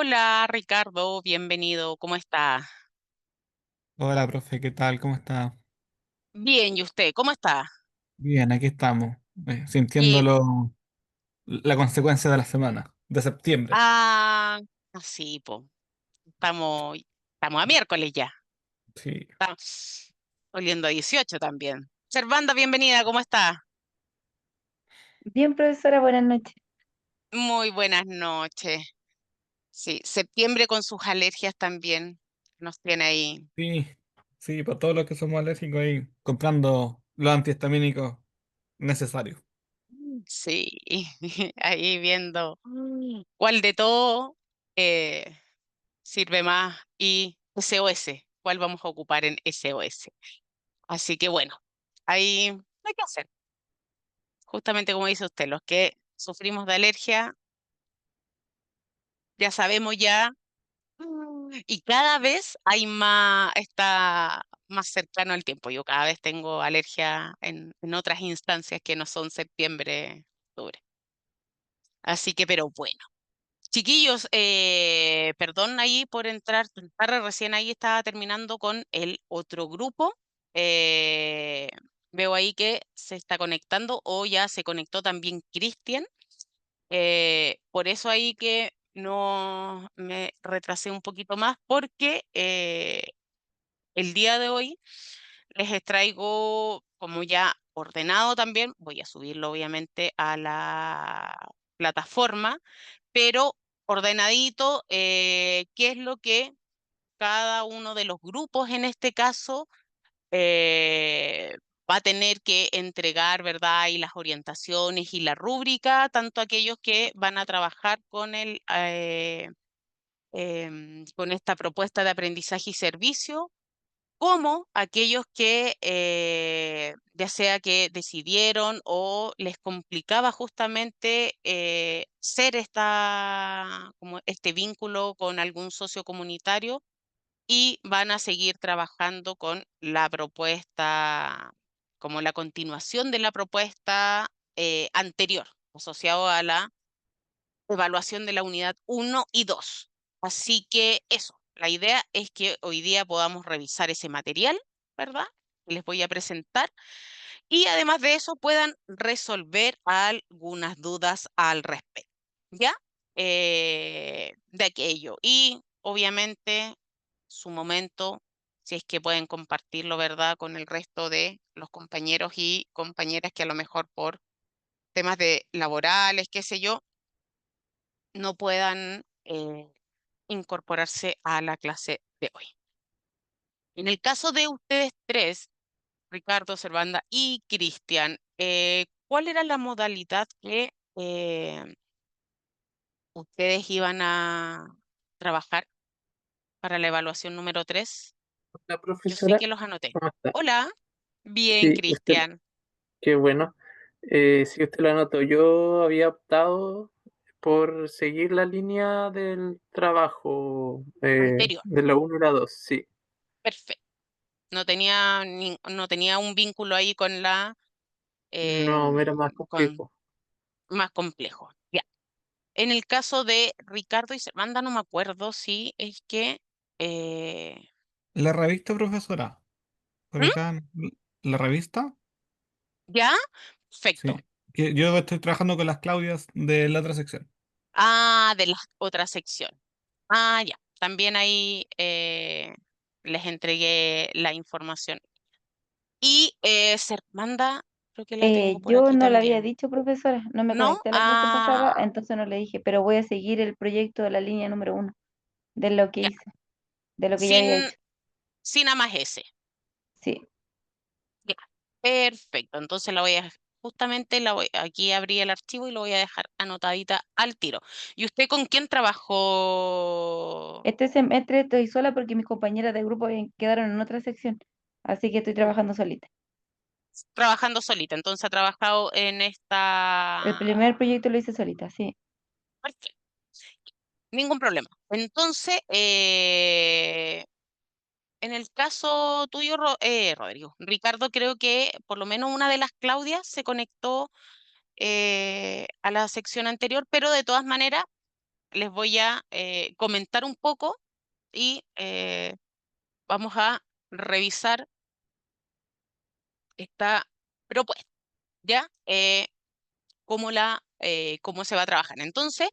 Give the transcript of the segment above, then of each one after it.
Hola Ricardo, bienvenido, ¿cómo está? Hola, profe, ¿qué tal? ¿Cómo está? Bien, ¿y usted? ¿Cómo está? Bien, aquí estamos, sintiendo Y, la consecuencia de la semana, de septiembre. ah, sí, pues, estamos a miércoles ya, Sí, estamos oliendo a 18 también. Servanda, bienvenida, ¿cómo está? Bien, profesora, buenas noches. Muy buenas noches. Sí, septiembre con sus alergias también nos tiene ahí. sí, sí, para todos los que somos alérgicos ahí, comprando los antihistamínicos necesarios. Sí, ahí viendo cuál de todo eh, sirve más y SOS, cuál vamos a ocupar en SOS. Así que bueno, ahí no hay que hacer. Justamente como dice usted, los que sufrimos de alergia, ya sabemos ya, y cada vez hay más, está más cercano el tiempo. Yo cada vez tengo alergia en otras instancias que no son septiembre, octubre. Así que, pero bueno. Chiquillos, perdón ahí por entrar tan tarde, recién ahí estaba terminando con el otro grupo. Eh, Veo ahí que se está conectando o ya se conectó también Cristian. Por eso ahí que no me retrasé un poquito más porque el día de hoy les traigo como ya ordenado también, voy a subirlo obviamente a la plataforma, pero ordenadito, qué es lo que cada uno de los grupos en este caso eh, va a tener que entregar, ¿verdad? Y las orientaciones y la rúbrica, tanto aquellos que van a trabajar con con esta propuesta de aprendizaje y servicio como aquellos que ya sea que decidieron o les complicaba justamente ser como este vínculo con algún socio comunitario y van a seguir trabajando con la propuesta, como la continuación de la propuesta anterior, asociado a la evaluación de la unidad uno y 2. Así que eso, la idea es que hoy día podamos revisar ese material, ¿verdad? Que les voy a presentar y además de eso puedan resolver algunas dudas al respecto, ¿ya? De aquello. Y obviamente su momento, si es que pueden compartirlo, ¿verdad? Con el resto de los compañeros y compañeras que a lo mejor por temas de laborales, qué sé yo, no puedan incorporarse a la clase de hoy. En el caso de ustedes tres, Ricardo, Servanda y Cristian, ¿cuál era la modalidad que ustedes iban a trabajar para la evaluación número 3? La Yo sé profesora, que los anoté. ¿cómo está? Hola, bien, Sí, Cristian. qué bueno. Sí, usted lo anotó. Yo había optado por seguir la línea del trabajo Anterior, de la 1 y la 2, sí. perfecto. No tenía un vínculo ahí con la No, me era em, más con complejo. más complejo. Ya. En el caso de Ricardo y Servanda, no me acuerdo si es que eh, La revista, profesora, por ¿Mm? acá, la revista, ¿Ya? sí. Perfecto. Que yo estoy trabajando con las Claudias de la otra sección. Ah, de la otra sección. Ah, ya. También ahí les entregué la información. Y Servanda, creo que la tengo por Yo aquí no le había también. dicho, profesora, no me ¿No? conecté a la clase pasada, Ah, entonces no le dije, pero voy a seguir el proyecto de la línea número 1, de lo que ya. hice, de lo que ya había Sin, hecho. sin A más S. Sí, Ya. Perfecto. Entonces justamente aquí abrí el archivo y lo voy a dejar anotadita al tiro. ¿Y usted con quién trabajó? este semestre estoy sola porque mis compañeras de grupo quedaron en otra sección, así que estoy trabajando solita. Trabajando solita. Entonces ha trabajado en El esta. primer proyecto lo hice solita, sí. Perfecto. Ningún problema. Entonces, en el caso tuyo, Rodrigo, Ricardo, creo que por lo menos una de las Claudias se conectó a la sección anterior, pero de todas maneras les voy a comentar un poco y vamos a revisar esta propuesta, ¿ya? Cómo se va a trabajar. Entonces,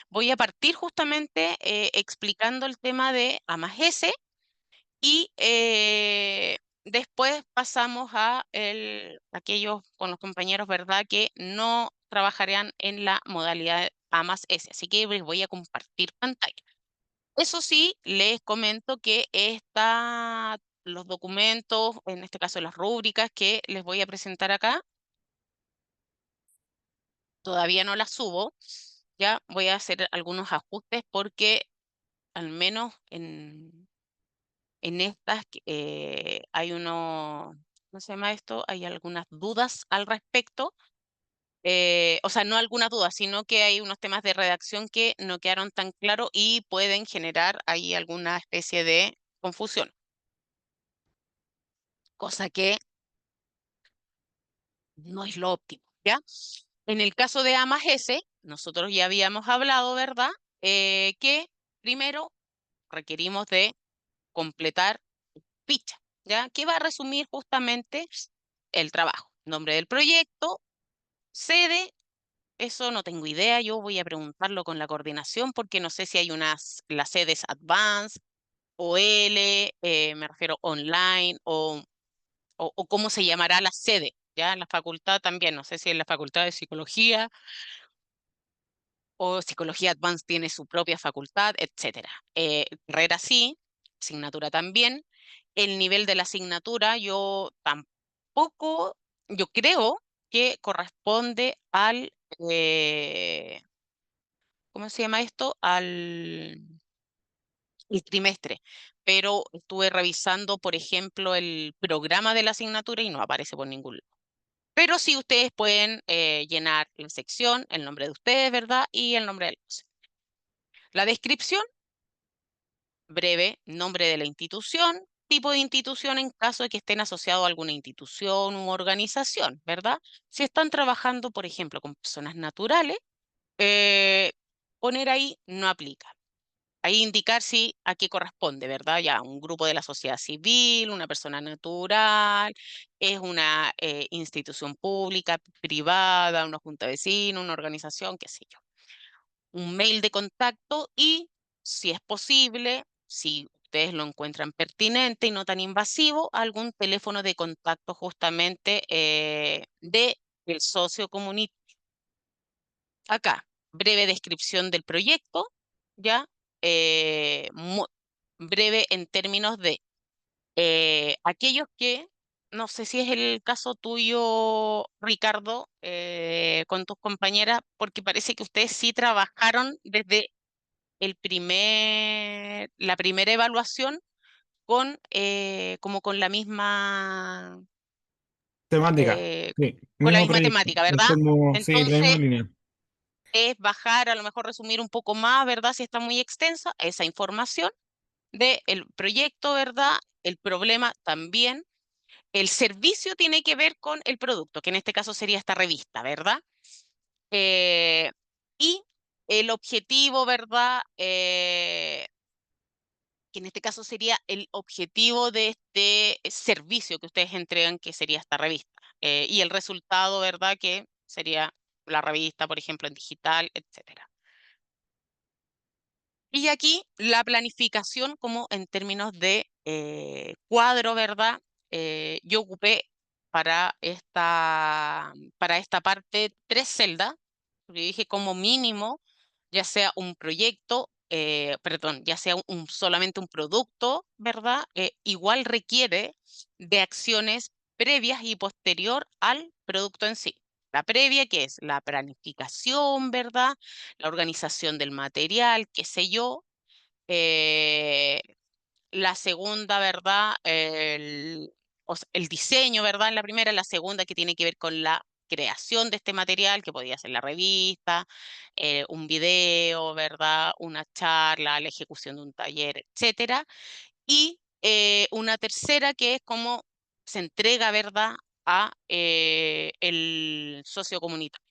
voy a partir justamente explicando el tema de A+S y después pasamos a aquellos con los compañeros, ¿verdad?, que no trabajarían en la modalidad A+S. Así que les voy a compartir pantalla. Eso sí, les comento que los documentos, en este caso las rúbricas que les voy a presentar acá, todavía no las subo. Ya voy a hacer algunos ajustes porque al menos en estas hay ¿cómo se llama esto? Hay algunas dudas al respecto. O sea, no algunas dudas, sino que hay unos temas de redacción que no quedaron tan claros y pueden generar ahí alguna especie de confusión, cosa que no es lo óptimo, ¿ya? En el caso de A+S, nosotros ya habíamos hablado, ¿verdad? Que primero requerimos de completar ficha, ¿ya? Que va a resumir justamente el trabajo. Nombre del proyecto, sede, eso no tengo idea, yo voy a preguntarlo con la coordinación porque no sé si hay las sedes Advanced o me refiero online o cómo se llamará la sede, ¿ya? La facultad también, no sé si en la facultad de psicología o psicología advanced tiene su propia facultad, etcétera. Carrera sí, asignatura también. El nivel de la asignatura yo tampoco, yo creo que corresponde ¿cómo se llama esto? El trimestre. Pero estuve revisando, por ejemplo, el programa de la asignatura y no aparece por ningún lado. Pero sí ustedes pueden llenar la sección, el nombre de ustedes, ¿verdad? Y el nombre del docente. La descripción, breve, nombre de la institución, tipo de institución en caso de que estén asociados a alguna institución u organización, ¿verdad? Si están trabajando, por ejemplo, con personas naturales, eh, poner ahí no aplica. Ahí indicar si a qué corresponde, ¿verdad? Ya un grupo de la sociedad civil, una persona natural, es una institución pública, privada, una junta de vecinos, una organización, qué sé yo. Un mail de contacto y, si es posible, si ustedes lo encuentran pertinente y no tan invasivo, algún teléfono de contacto justamente de el socio comunitario. Acá, breve descripción del proyecto, ¿ya? Breve en términos de aquellos que, no sé si es el caso tuyo, Ricardo, con tus compañeras, porque parece que ustedes sí trabajaron desde la primera evaluación como Temática, eh, sí, con la mismo misma proyecto. temática, Es ¿verdad? como, sí, la misma Entonces, línea. es bajar, a lo mejor resumir un poco más, ¿verdad? Si está muy extensa, esa información del proyecto, ¿verdad? El problema también. El servicio tiene que ver con el producto, que en este caso sería esta revista, ¿verdad? Eh, y el objetivo, ¿verdad? Que en este caso sería el objetivo de este servicio que ustedes entregan, que sería esta revista. Y el resultado, ¿verdad? Que sería la revista, por ejemplo, en digital, etcétera. Y aquí la planificación como en términos de cuadro, ¿verdad? Yo ocupé para esta parte 3 celdas, porque dije como mínimo, ya sea un proyecto, perdón, ya sea solamente un producto, ¿verdad? Igual requiere de acciones previas y posterior al producto en sí. La previa, que es la planificación, ¿verdad? La organización del material, qué sé yo. Eh, la segunda, ¿verdad? El diseño, ¿verdad? En la primera, la segunda que tiene que ver con la creación de este material, que podría ser la revista, un video, ¿verdad? Una charla, la ejecución de un taller, etcétera. Y una tercera que es cómo se entrega, ¿verdad? A el socio comunitario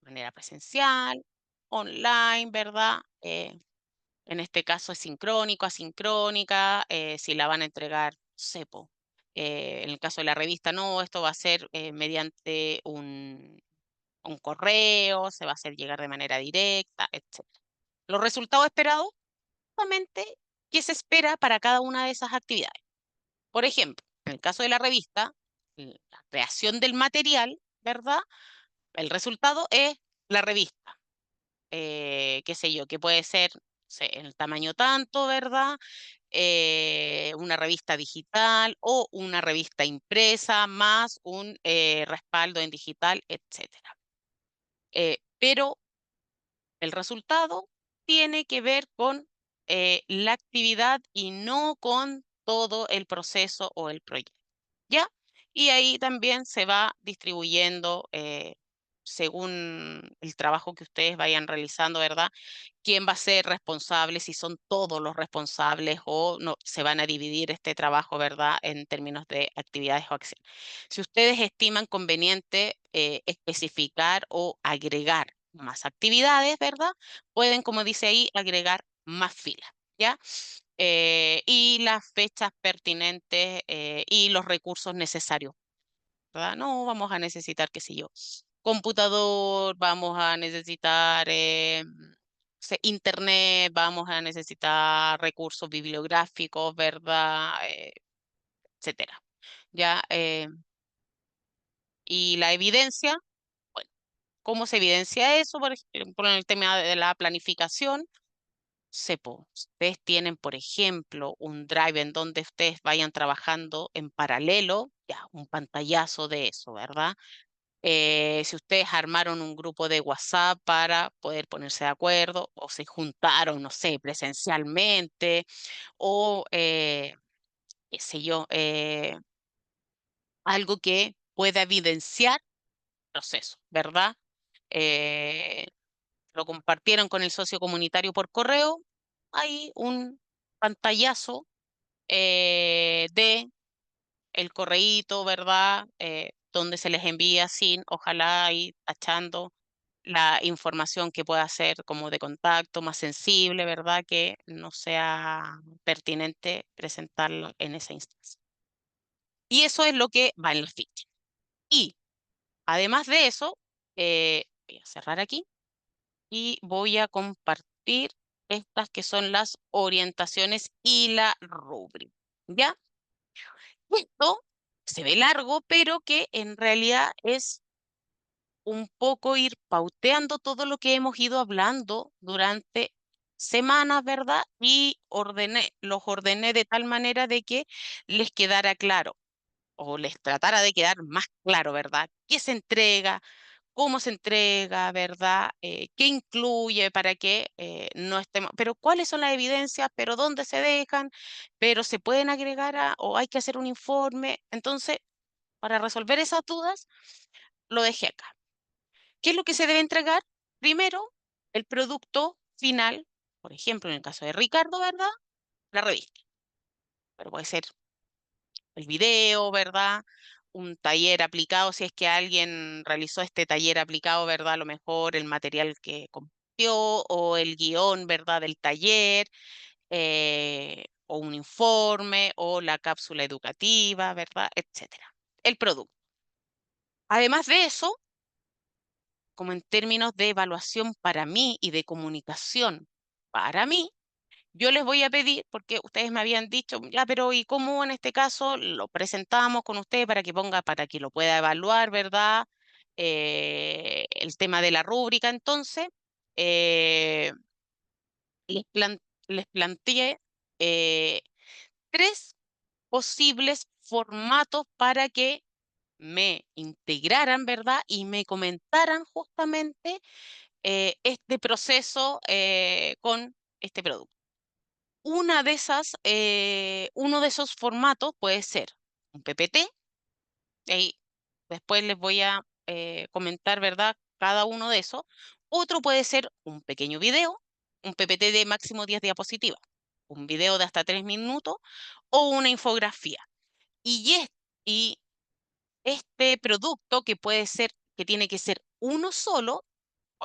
de manera presencial, online, ¿verdad? En este caso es sincrónico, asincrónica, si la van a entregar, sepo. En el caso de la revista, no, esto va a ser mediante un correo, se va a hacer llegar de manera directa, etc. Los resultados esperados, justamente, ¿qué se espera para cada una de esas actividades? Por ejemplo, en el caso de la revista, la creación del material, ¿verdad? El resultado es la revista, qué sé yo, que puede ser, no sé, en el tamaño tanto, ¿verdad? Una revista digital o una revista impresa más un respaldo en digital, etcétera. Pero el resultado tiene que ver con la actividad y no con todo el proceso o el proyecto. ¿Ya? Y ahí también se va distribuyendo según el trabajo que ustedes vayan realizando, ¿verdad? ¿Quién va a ser responsable? Si son todos los responsables o no, se van a dividir este trabajo, ¿verdad? En términos de actividades o acciones. Si ustedes estiman conveniente especificar o agregar más actividades, ¿verdad? Pueden, como dice ahí, agregar más filas, ¿ya? Y las fechas pertinentes y los recursos necesarios, ¿verdad? No vamos a necesitar, qué sé yo, computador, vamos a necesitar internet, vamos a necesitar recursos bibliográficos, ¿verdad? Etcétera. ¿Ya? Y la evidencia, bueno, ¿cómo se evidencia eso? Por ejemplo, en el tema de la planificación. Sepo, ustedes tienen, por ejemplo, un drive en donde ustedes vayan trabajando en paralelo, ya, un pantallazo de eso, ¿verdad? Si ustedes armaron un grupo de WhatsApp para poder ponerse de acuerdo, o se juntaron, no sé, presencialmente, o qué sé yo, algo que pueda evidenciar el proceso, ¿verdad? Eh, lo compartieron con el socio comunitario por correo, hay un pantallazo de el correíto, ¿verdad? Donde se les envía sin, ojalá y tachando la información que pueda ser como de contacto más sensible, ¿verdad? Que no sea pertinente presentarlo en esa instancia. Y eso es lo que va en la ficha. Y además de eso, voy a cerrar aquí y voy a compartir estas que son las orientaciones y la rúbrica. ¿Ya? Esto se ve largo, pero que en realidad es un poco ir pauteando todo lo que hemos ido hablando durante semanas, ¿verdad? Y los ordené de tal manera de que les quedara claro o les tratara de quedar más claro, ¿verdad? ¿Qué se entrega? ¿Cómo se entrega, verdad? ¿Qué incluye para que no estemos? Pero ¿cuáles son las evidencias? ¿Pero dónde se dejan? ¿Pero se pueden agregar o hay que hacer un informe? Entonces, para resolver esas dudas, lo dejé acá. ¿Qué es lo que se debe entregar? Primero, el producto final, por ejemplo, en el caso de Ricardo, ¿verdad? La revista. Pero puede ser el video, ¿verdad? Un taller aplicado, si es que alguien realizó este taller aplicado, ¿verdad? A lo mejor el material que compartió o el guión, ¿verdad? Del taller, o un informe o la cápsula educativa, ¿verdad? Etcétera. El producto. Además de eso, como en términos de evaluación para mí y de comunicación para mí, yo les voy a pedir, porque ustedes me habían dicho, ya, pero ¿y cómo en este caso lo presentamos con usted para que ponga, para que lo pueda evaluar, ¿verdad? El tema de la rúbrica, entonces, eh, les planteé eh, tres posibles formatos para que me integraran, ¿verdad? Y me comentaran justamente este proceso con este producto. Uno de esos formatos puede ser un PPT, y ahí después les voy a comentar, ¿verdad? Cada uno de esos. Otro puede ser un pequeño video, un PPT de máximo 10 diapositivas, un video de hasta 3 minutos o una infografía. Y este producto que puede ser, que tiene que ser uno solo,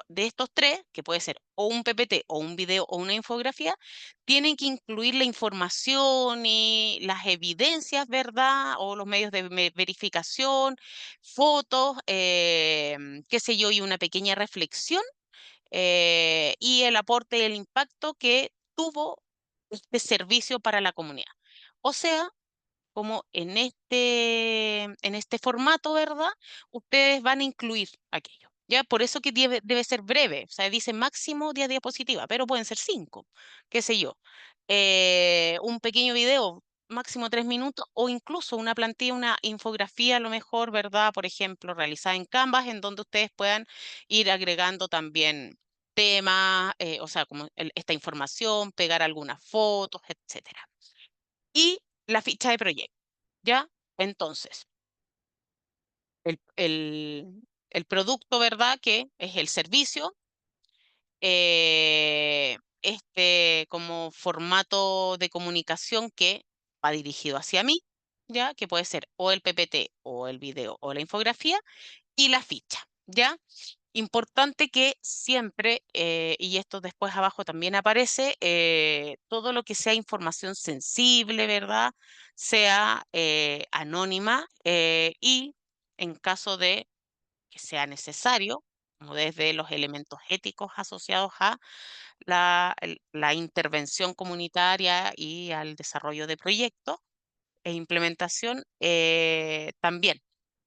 de estos tres, que puede ser o un PPT o un video o una infografía, tienen que incluir la información y las evidencias, ¿verdad? O los medios de verificación, fotos, qué sé yo, y una pequeña reflexión y el aporte y el impacto que tuvo este servicio para la comunidad. O sea, como en este formato, ¿verdad? Ustedes van a incluir aquello. ¿Ya? Por eso que debe ser breve. O sea, dice máximo 10 diapositivas, pero pueden ser 5, qué sé yo. Un pequeño video, máximo 3 minutos, o incluso una plantilla, una infografía a lo mejor, ¿verdad? Por ejemplo, realizada en Canvas, en donde ustedes puedan ir agregando también temas, o sea, como esta información, pegar algunas fotos, etcétera. Y la ficha de proyecto. ¿Ya? Entonces, el producto, ¿verdad? Que es el servicio, este como formato de comunicación que va dirigido hacia mí, ¿ya? Que puede ser o el PPT o el video o la infografía y la ficha, ¿ya? Importante que siempre, y esto después abajo también aparece, todo lo que sea información sensible, ¿verdad? Sea anónima y en caso de que sea necesario, como desde los elementos éticos asociados a la intervención comunitaria y al desarrollo de proyectos e implementación, también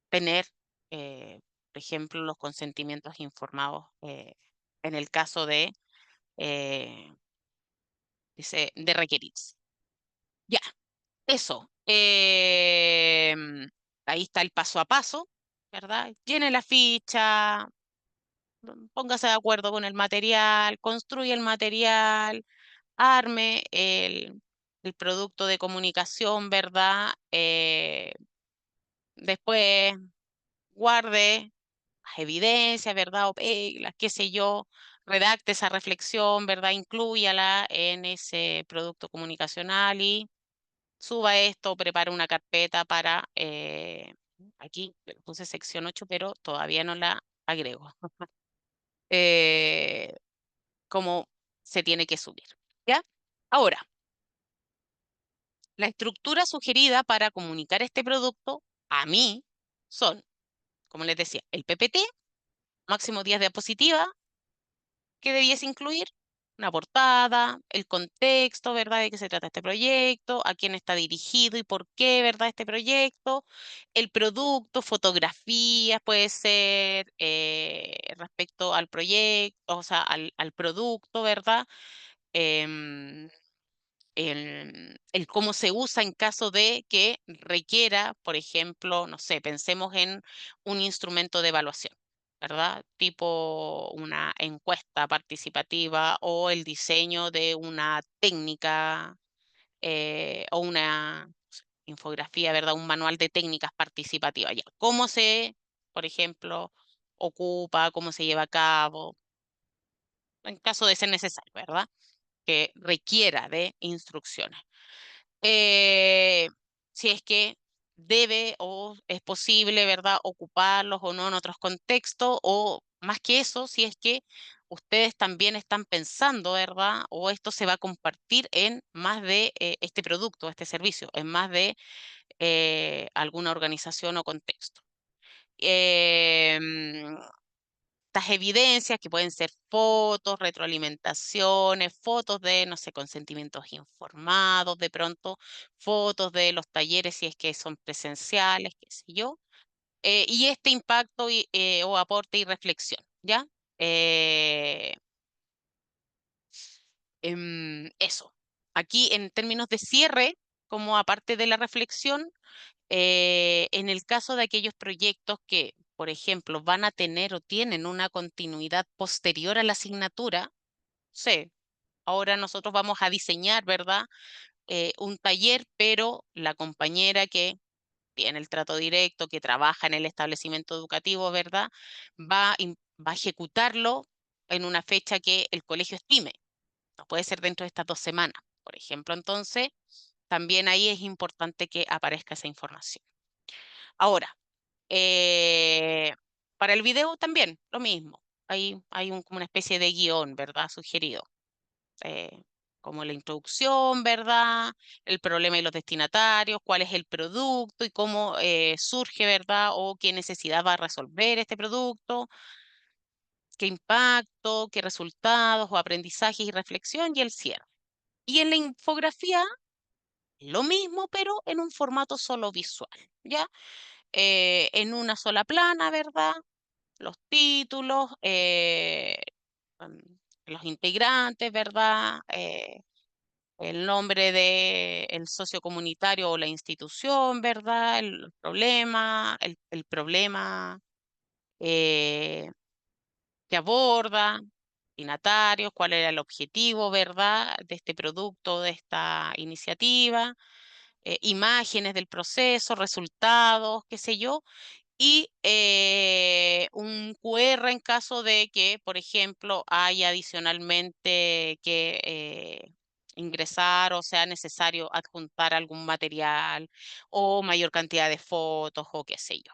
tener, por ejemplo, los consentimientos informados en el caso eh, de requerirse. Ya, eso. Ahí está el paso a paso, ¿verdad? Llene la ficha, póngase de acuerdo con el material, construye el material, arme el producto de comunicación, ¿verdad? Después guarde las evidencias, ¿verdad? O las qué sé yo, redacte esa reflexión, ¿verdad? Inclúyala en ese producto comunicacional y suba esto, prepare una carpeta para, aquí le puse sección 8 pero todavía no la agrego, eh, cómo se tiene que subir, ¿ya? Ahora, la estructura sugerida para comunicar este producto a mí son, como les decía, el PPT, máximo 10 diapositivas, que debiese incluir una portada, el contexto, ¿verdad? De qué se trata este proyecto, a quién está dirigido y por qué, ¿verdad? Este proyecto, el producto, fotografías, puede ser respecto al proyecto, o sea, al producto, ¿verdad? Em, el cómo se usa en caso de que requiera, por ejemplo, no sé, pensemos en un instrumento de evaluación, ¿verdad? Tipo una encuesta participativa o el diseño de una técnica o una infografía, ¿verdad? Un manual de técnicas participativas. Ya. ¿Cómo se, por ejemplo, ocupa, cómo se lleva a cabo, en caso de ser necesario, ¿verdad? Que requiera de instrucciones. eh, si es que debe o es posible, ¿verdad?, ocuparlos o no en otros contextos, o más que eso, si es que ustedes también están pensando, ¿verdad?, o esto se va a compartir en más de este producto, este servicio, en más de alguna organización o contexto. Em, estas evidencias que pueden ser fotos, retroalimentaciones, fotos de, no sé, consentimientos informados, de pronto fotos de los talleres si es que son presenciales, qué sé yo, y este impacto o aporte y reflexión, ¿ya? Eh, eso. Aquí en términos de cierre, como aparte de la reflexión, en el caso de aquellos proyectos que, por ejemplo, van a tener o tienen una continuidad posterior a la asignatura, sé, ahora nosotros vamos a diseñar, ¿verdad? Un taller, pero la compañera que tiene el trato directo, que trabaja en el establecimiento educativo, ¿verdad? Va a ejecutarlo en una fecha que el colegio estime. No puede ser dentro de estas 2 semanas, por ejemplo. Entonces, también ahí es importante que aparezca esa información. Ahora, para el video también, lo mismo. como una especie de guión, ¿verdad? Sugerido. eh, Como la introducción, ¿verdad? El problema y los destinatarios, cuál es el producto y cómo surge, ¿verdad? O qué necesidad va a resolver este producto, qué impacto, qué resultados o aprendizajes y reflexión y el cierre. Y en la infografía, lo mismo, pero en un formato solo visual, ¿ya? En una sola plana, ¿verdad? Los títulos, mm, los integrantes, ¿verdad? El nombre de el socio comunitario o la institución, ¿verdad? El problema eh, que aborda, destinatarios, cuál era el objetivo, ¿verdad? De este producto, de esta iniciativa, imágenes del proceso, resultados, qué sé yo, y un QR en caso de que, por ejemplo, haya adicionalmente que ingresar o sea necesario adjuntar algún material o mayor cantidad de fotos o qué sé yo.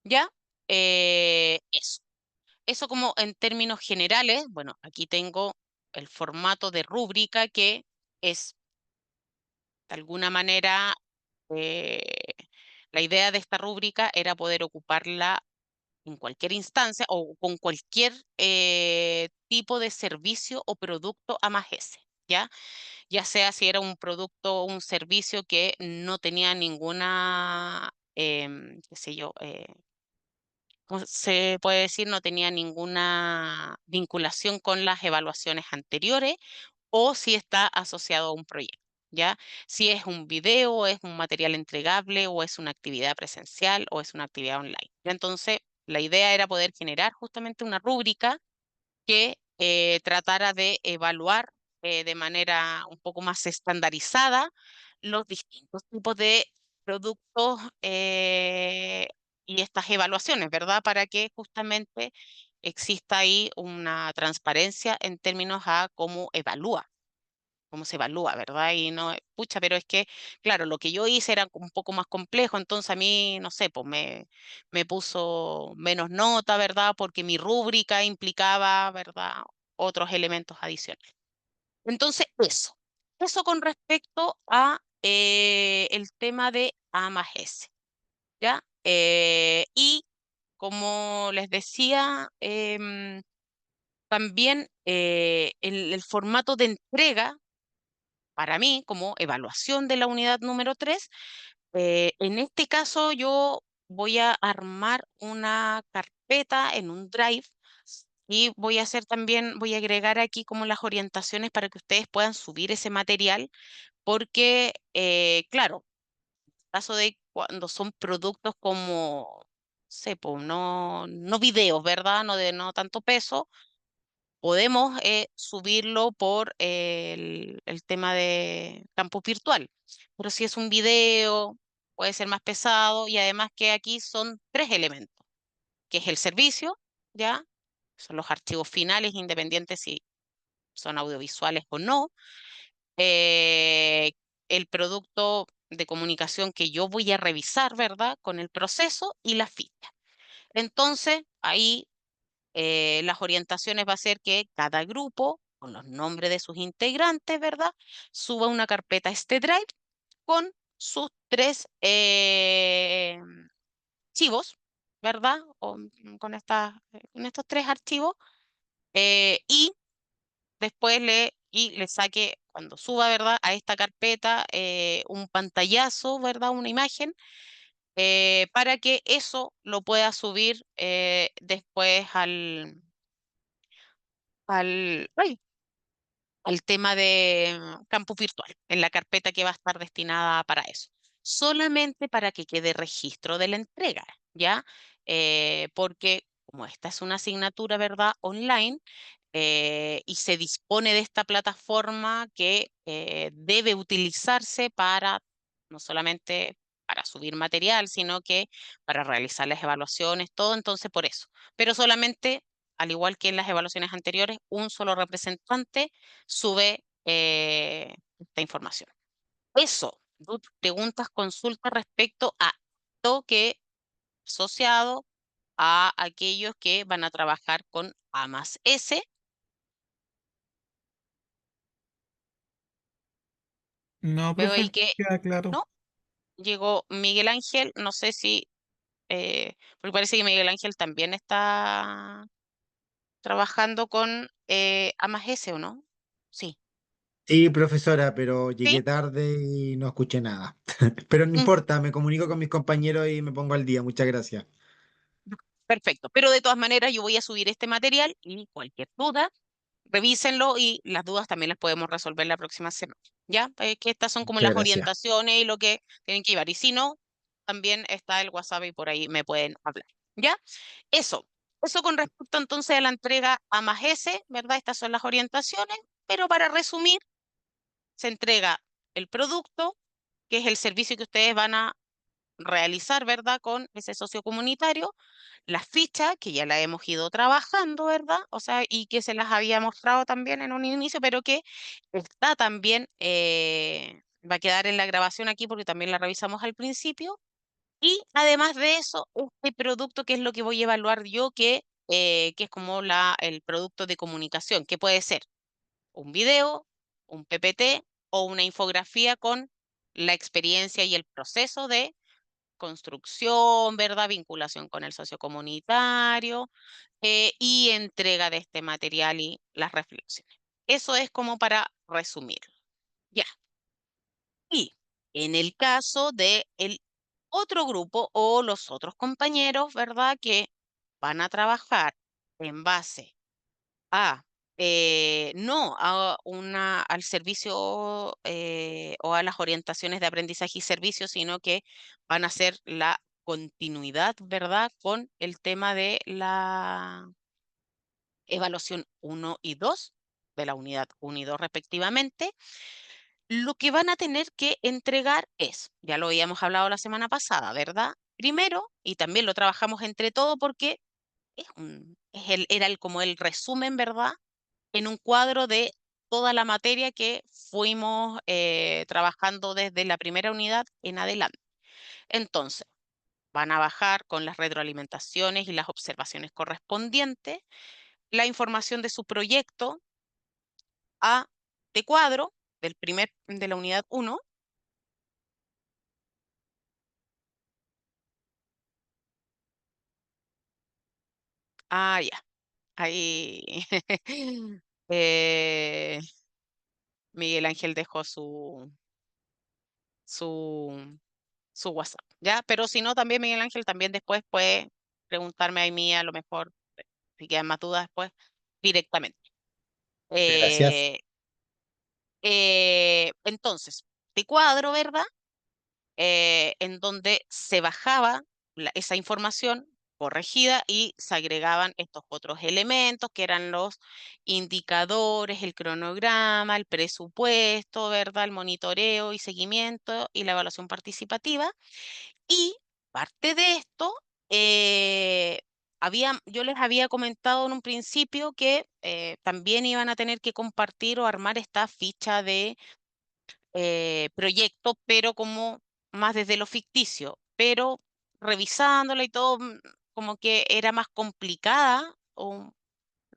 ¿Ya? Eso. Eso como en términos generales. Bueno, aquí tengo el formato de rúbrica que es de alguna manera eh, la idea de esta rúbrica era poder ocuparla en cualquier instancia o con cualquier tipo de servicio o producto A más S, ¿ya? Ya sea si era un producto o un servicio que no tenía ninguna, qué sé yo, ¿cómo se puede decir? No tenía ninguna vinculación con las evaluaciones anteriores o si está asociado a un proyecto, ¿ya? Si es un video, es un material entregable, o es una actividad presencial, o es una actividad online. ¿Ya? Entonces, la idea era poder generar justamente una rúbrica que tratara de evaluar de manera un poco más estandarizada los distintos tipos de productos y estas evaluaciones, ¿verdad? Para que justamente exista ahí una transparencia en términos a cómo se evalúa, ¿verdad? Y no, pucha, pero es que, claro, lo que yo hice era un poco más complejo, entonces a mí, no sé, pues me puso menos nota, ¿verdad? Porque mi rúbrica implicaba, ¿verdad? Otros elementos adicionales. Entonces, eso con respecto a el tema de A más S, ¿ya? Y como les decía, también el formato de entrega para mí, como evaluación de la unidad número 3, en este caso yo voy a armar una carpeta en un Drive y voy a hacer también, voy a agregar aquí como las orientaciones para que ustedes puedan subir ese material, porque, claro, en caso de cuando son productos como, no sé, po, no videos, ¿verdad? No tanto peso podemos subirlo por el tema de campus virtual. Pero si es un video, puede ser más pesado y además que aquí son tres elementos, que es el servicio, ¿ya? Son los archivos finales independientes si son audiovisuales o no. eh, el producto de comunicación que yo voy a revisar, ¿verdad? Con el proceso y la ficha. Entonces, ahí las orientaciones va a ser que cada grupo, con los nombres de sus integrantes, ¿verdad? Suba una carpeta a este Drive con sus tres archivos, ¿verdad? Con estos tres archivos y después le saque, cuando suba, ¿verdad? A esta carpeta un pantallazo, ¿verdad? Una imagen para que eso lo pueda subir después ay, al tema de campus virtual, en la carpeta que va a estar destinada para eso. Solamente para que quede registro de la entrega, ¿ya? Porque como esta es una asignatura, ¿verdad? Online, y se dispone de esta plataforma que debe utilizarse para no solamente para subir material, sino que para realizar las evaluaciones, todo, entonces por eso. Pero solamente, al igual que en las evaluaciones anteriores, un solo representante sube esta información. Eso, preguntas, consultas respecto a todo que asociado a aquellos que van a trabajar con A más S. No, Veo ahí profe, que queda claro. no, llegó Miguel Ángel, no sé si, porque parece que Miguel Ángel también está trabajando con A más S, ¿o no? Sí. Sí, profesora, pero ¿Sí? llegué tarde y no escuché nada. Pero no Mm, importa, me comunico con mis compañeros y me pongo al día. Muchas gracias. perfecto. Pero de todas maneras yo voy a subir este material y cualquier duda, revísenlo y las dudas también las podemos resolver la próxima semana. ¿Ya? Que estas son como Muchas las gracias. orientaciones y lo que tienen que llevar. Y si no, también está el WhatsApp y por ahí me pueden hablar. ¿Ya? Eso. Eso con respecto entonces a la entrega A más S, ¿verdad? Estas son las orientaciones, pero para resumir, se entrega el producto, que es el servicio que ustedes van a realizar, ¿verdad? Con ese socio comunitario, las fichas que ya las hemos ido trabajando, ¿verdad? O sea, y que se las había mostrado también en un inicio, pero que está también, va a quedar en la grabación aquí porque también la revisamos al principio. Y además de eso, este producto, que es lo que voy a evaluar yo, que es como el producto de comunicación, que puede ser un video, un PPT o una infografía con la experiencia y el proceso de construcción, ¿verdad? Vinculación con el socio comunitario y entrega de este material y las reflexiones. Eso es como para resumir. Ya. Y en el caso de el otro grupo o los otros compañeros, ¿verdad? Que van a trabajar en base a, no a al servicio o a las orientaciones de aprendizaje y servicio, sino que van a ser la continuidad, ¿verdad? Con el tema de la evaluación uno y 2 de la unidad 1 y 2 respectivamente. Lo que van a tener que entregar es, ya lo habíamos hablado la semana pasada, ¿verdad? Primero, y también lo trabajamos entre todos porque era como el resumen, ¿verdad? En un cuadro de toda la materia que fuimos trabajando desde la primera unidad en adelante. Entonces, van a bajar con las retroalimentaciones y las observaciones correspondientes la información de su proyecto a de cuadro de la unidad uno. Ah, ya. Ahí eh, Miguel Ángel dejó su, su WhatsApp, ¿ya? Pero si no, también Miguel Ángel también después puede preguntarme a mí, a lo mejor, si quedan más dudas después, directamente. Gracias. Eh, entonces, de cuadro, ¿verdad? En donde se bajaba esa información corregida y se agregaban estos otros elementos que eran los indicadores, el cronograma, el presupuesto, ¿verdad? El monitoreo y seguimiento y la evaluación participativa. Y parte de esto, yo les había comentado en un principio que también iban a tener que compartir o armar esta ficha de proyecto, pero como más desde lo ficticio, pero revisándola y todo, como que era más complicada o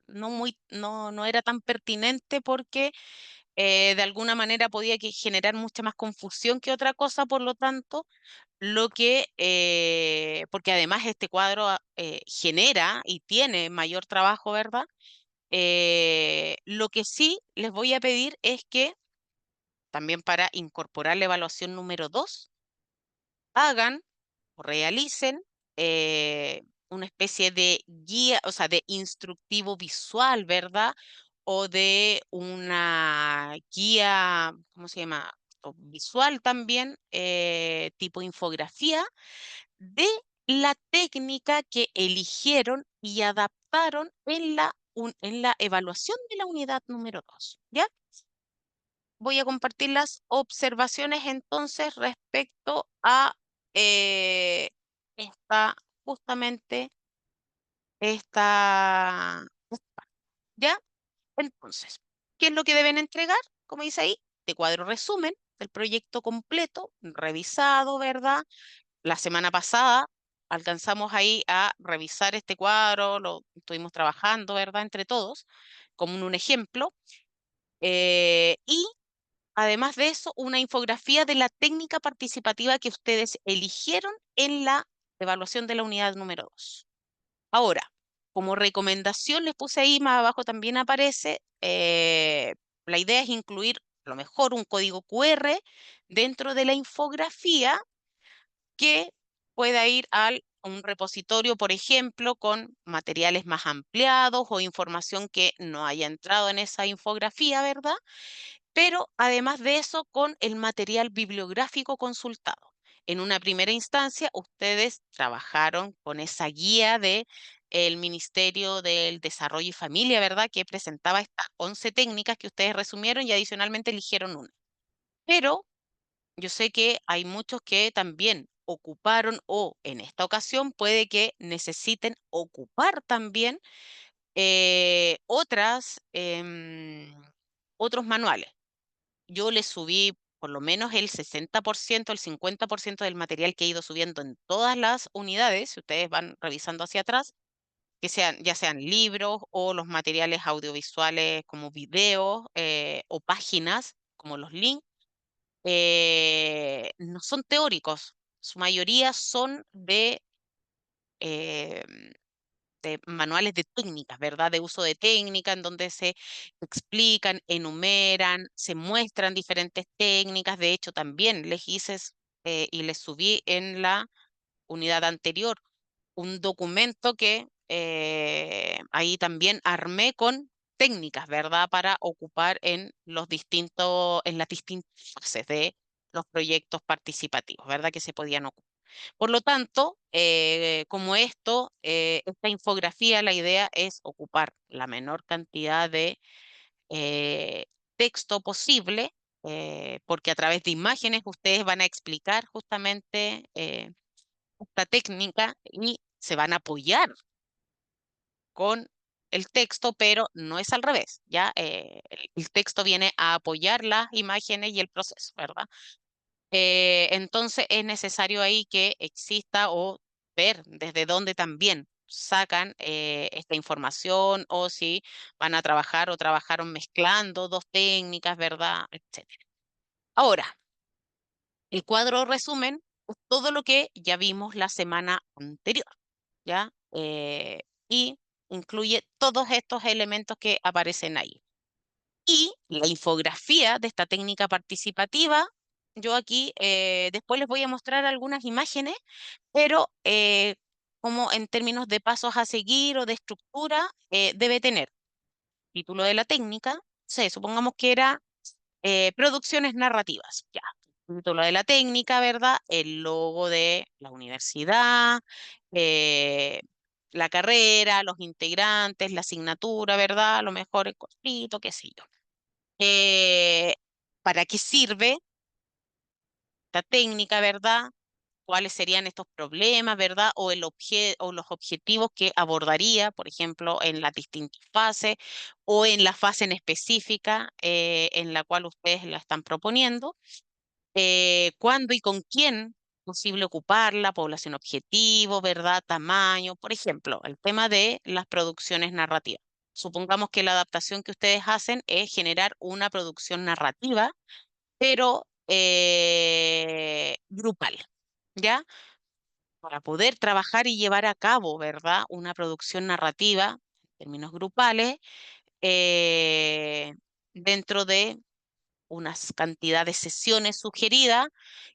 no era tan pertinente porque de alguna manera podía generar mucha más confusión que otra cosa, por lo tanto, porque además este cuadro genera y tiene mayor trabajo, ¿verdad? Lo que sí les voy a pedir es que también para incorporar la evaluación número 2 hagan o realicen una especie de guía, o sea, de instructivo visual, ¿verdad? O de una guía, ¿cómo se llama? O visual también, tipo infografía, de la técnica que eligieron y adaptaron en la evaluación de la unidad número 2, ¿ya? Voy a compartir las observaciones entonces respecto a eh, esta, justamente esta, ¿ya? Entonces, ¿qué es lo que deben entregar? Como dice ahí, de cuadro resumen del proyecto completo, revisado, ¿verdad? La semana pasada alcanzamos ahí a revisar este cuadro, lo estuvimos trabajando, ¿verdad? Entre todos, como un ejemplo. Y además de eso, una infografía de la técnica participativa que ustedes eligieron en la evaluación de la unidad número 2. Ahora, como recomendación, les puse ahí más abajo también aparece, la idea es incluir a lo mejor un código QR dentro de la infografía que pueda ir a un repositorio, por ejemplo, con materiales más ampliados o información que no haya entrado en esa infografía, ¿verdad? Pero además de eso, con el material bibliográfico consultado. En una primera instancia, ustedes trabajaron con esa guía de el Ministerio del Desarrollo y Familia, ¿verdad? Que presentaba estas 11 técnicas que ustedes resumieron y adicionalmente eligieron una. Pero yo sé que hay muchos que también ocuparon o en esta ocasión puede que necesiten ocupar también otros manuales. Yo les subí por lo menos el 60%, el 50% del material que he ido subiendo en todas las unidades, si ustedes van revisando hacia atrás, que sean, ya sean libros o los materiales audiovisuales como videos o páginas como los links, no son teóricos, su mayoría son eh, de manuales de técnicas, ¿verdad? De uso de técnica, en donde se explican, enumeran, se muestran diferentes técnicas. De hecho, también les hice y les subí en la unidad anterior un documento que ahí también armé con técnicas, ¿verdad? Para ocupar en las distintas fases de los proyectos participativos, ¿verdad? Que se podían ocupar. Por lo tanto, como esta infografía, la idea es ocupar la menor cantidad de eh, texto posible, porque a través de imágenes ustedes van a explicar justamente esta técnica y se van a apoyar con el texto, pero no es al revés, ¿ya? El texto viene a apoyar las imágenes y el proceso, ¿verdad? Entonces es necesario ahí que exista o ver desde dónde también sacan esta información o si van a trabajar o trabajaron mezclando dos técnicas, ¿verdad? Etcétera. Ahora, el cuadro resumen es todo lo que ya vimos la semana anterior, ¿ya? Y incluye todos estos elementos que aparecen ahí. Y la infografía de esta técnica participativa, yo aquí después les voy a mostrar algunas imágenes, pero como en términos de pasos a seguir o de estructura, debe tener título de la técnica, sí, supongamos que era producciones narrativas, ya. Título de la técnica, ¿verdad? El logo de la universidad, eh, la carrera, los integrantes, la asignatura, ¿verdad? A lo mejor el cortito, qué sé yo. Eh, ¿Para qué sirve esta técnica, verdad? ¿Cuáles serían estos problemas, verdad? O los objetivos que abordaría, por ejemplo, en las distintas fases o en la fase en específica en la cual ustedes la están proponiendo. ¿Cuándo y con quién es posible ocuparla? Población objetivo, ¿verdad? Tamaño. Por ejemplo, el tema de las producciones narrativas. Supongamos que la adaptación que ustedes hacen es generar una producción narrativa pero grupal, ¿ya? Para poder trabajar y llevar a cabo, ¿verdad? Una producción narrativa en términos grupales eh, dentro de unas cantidades de sesiones sugeridas,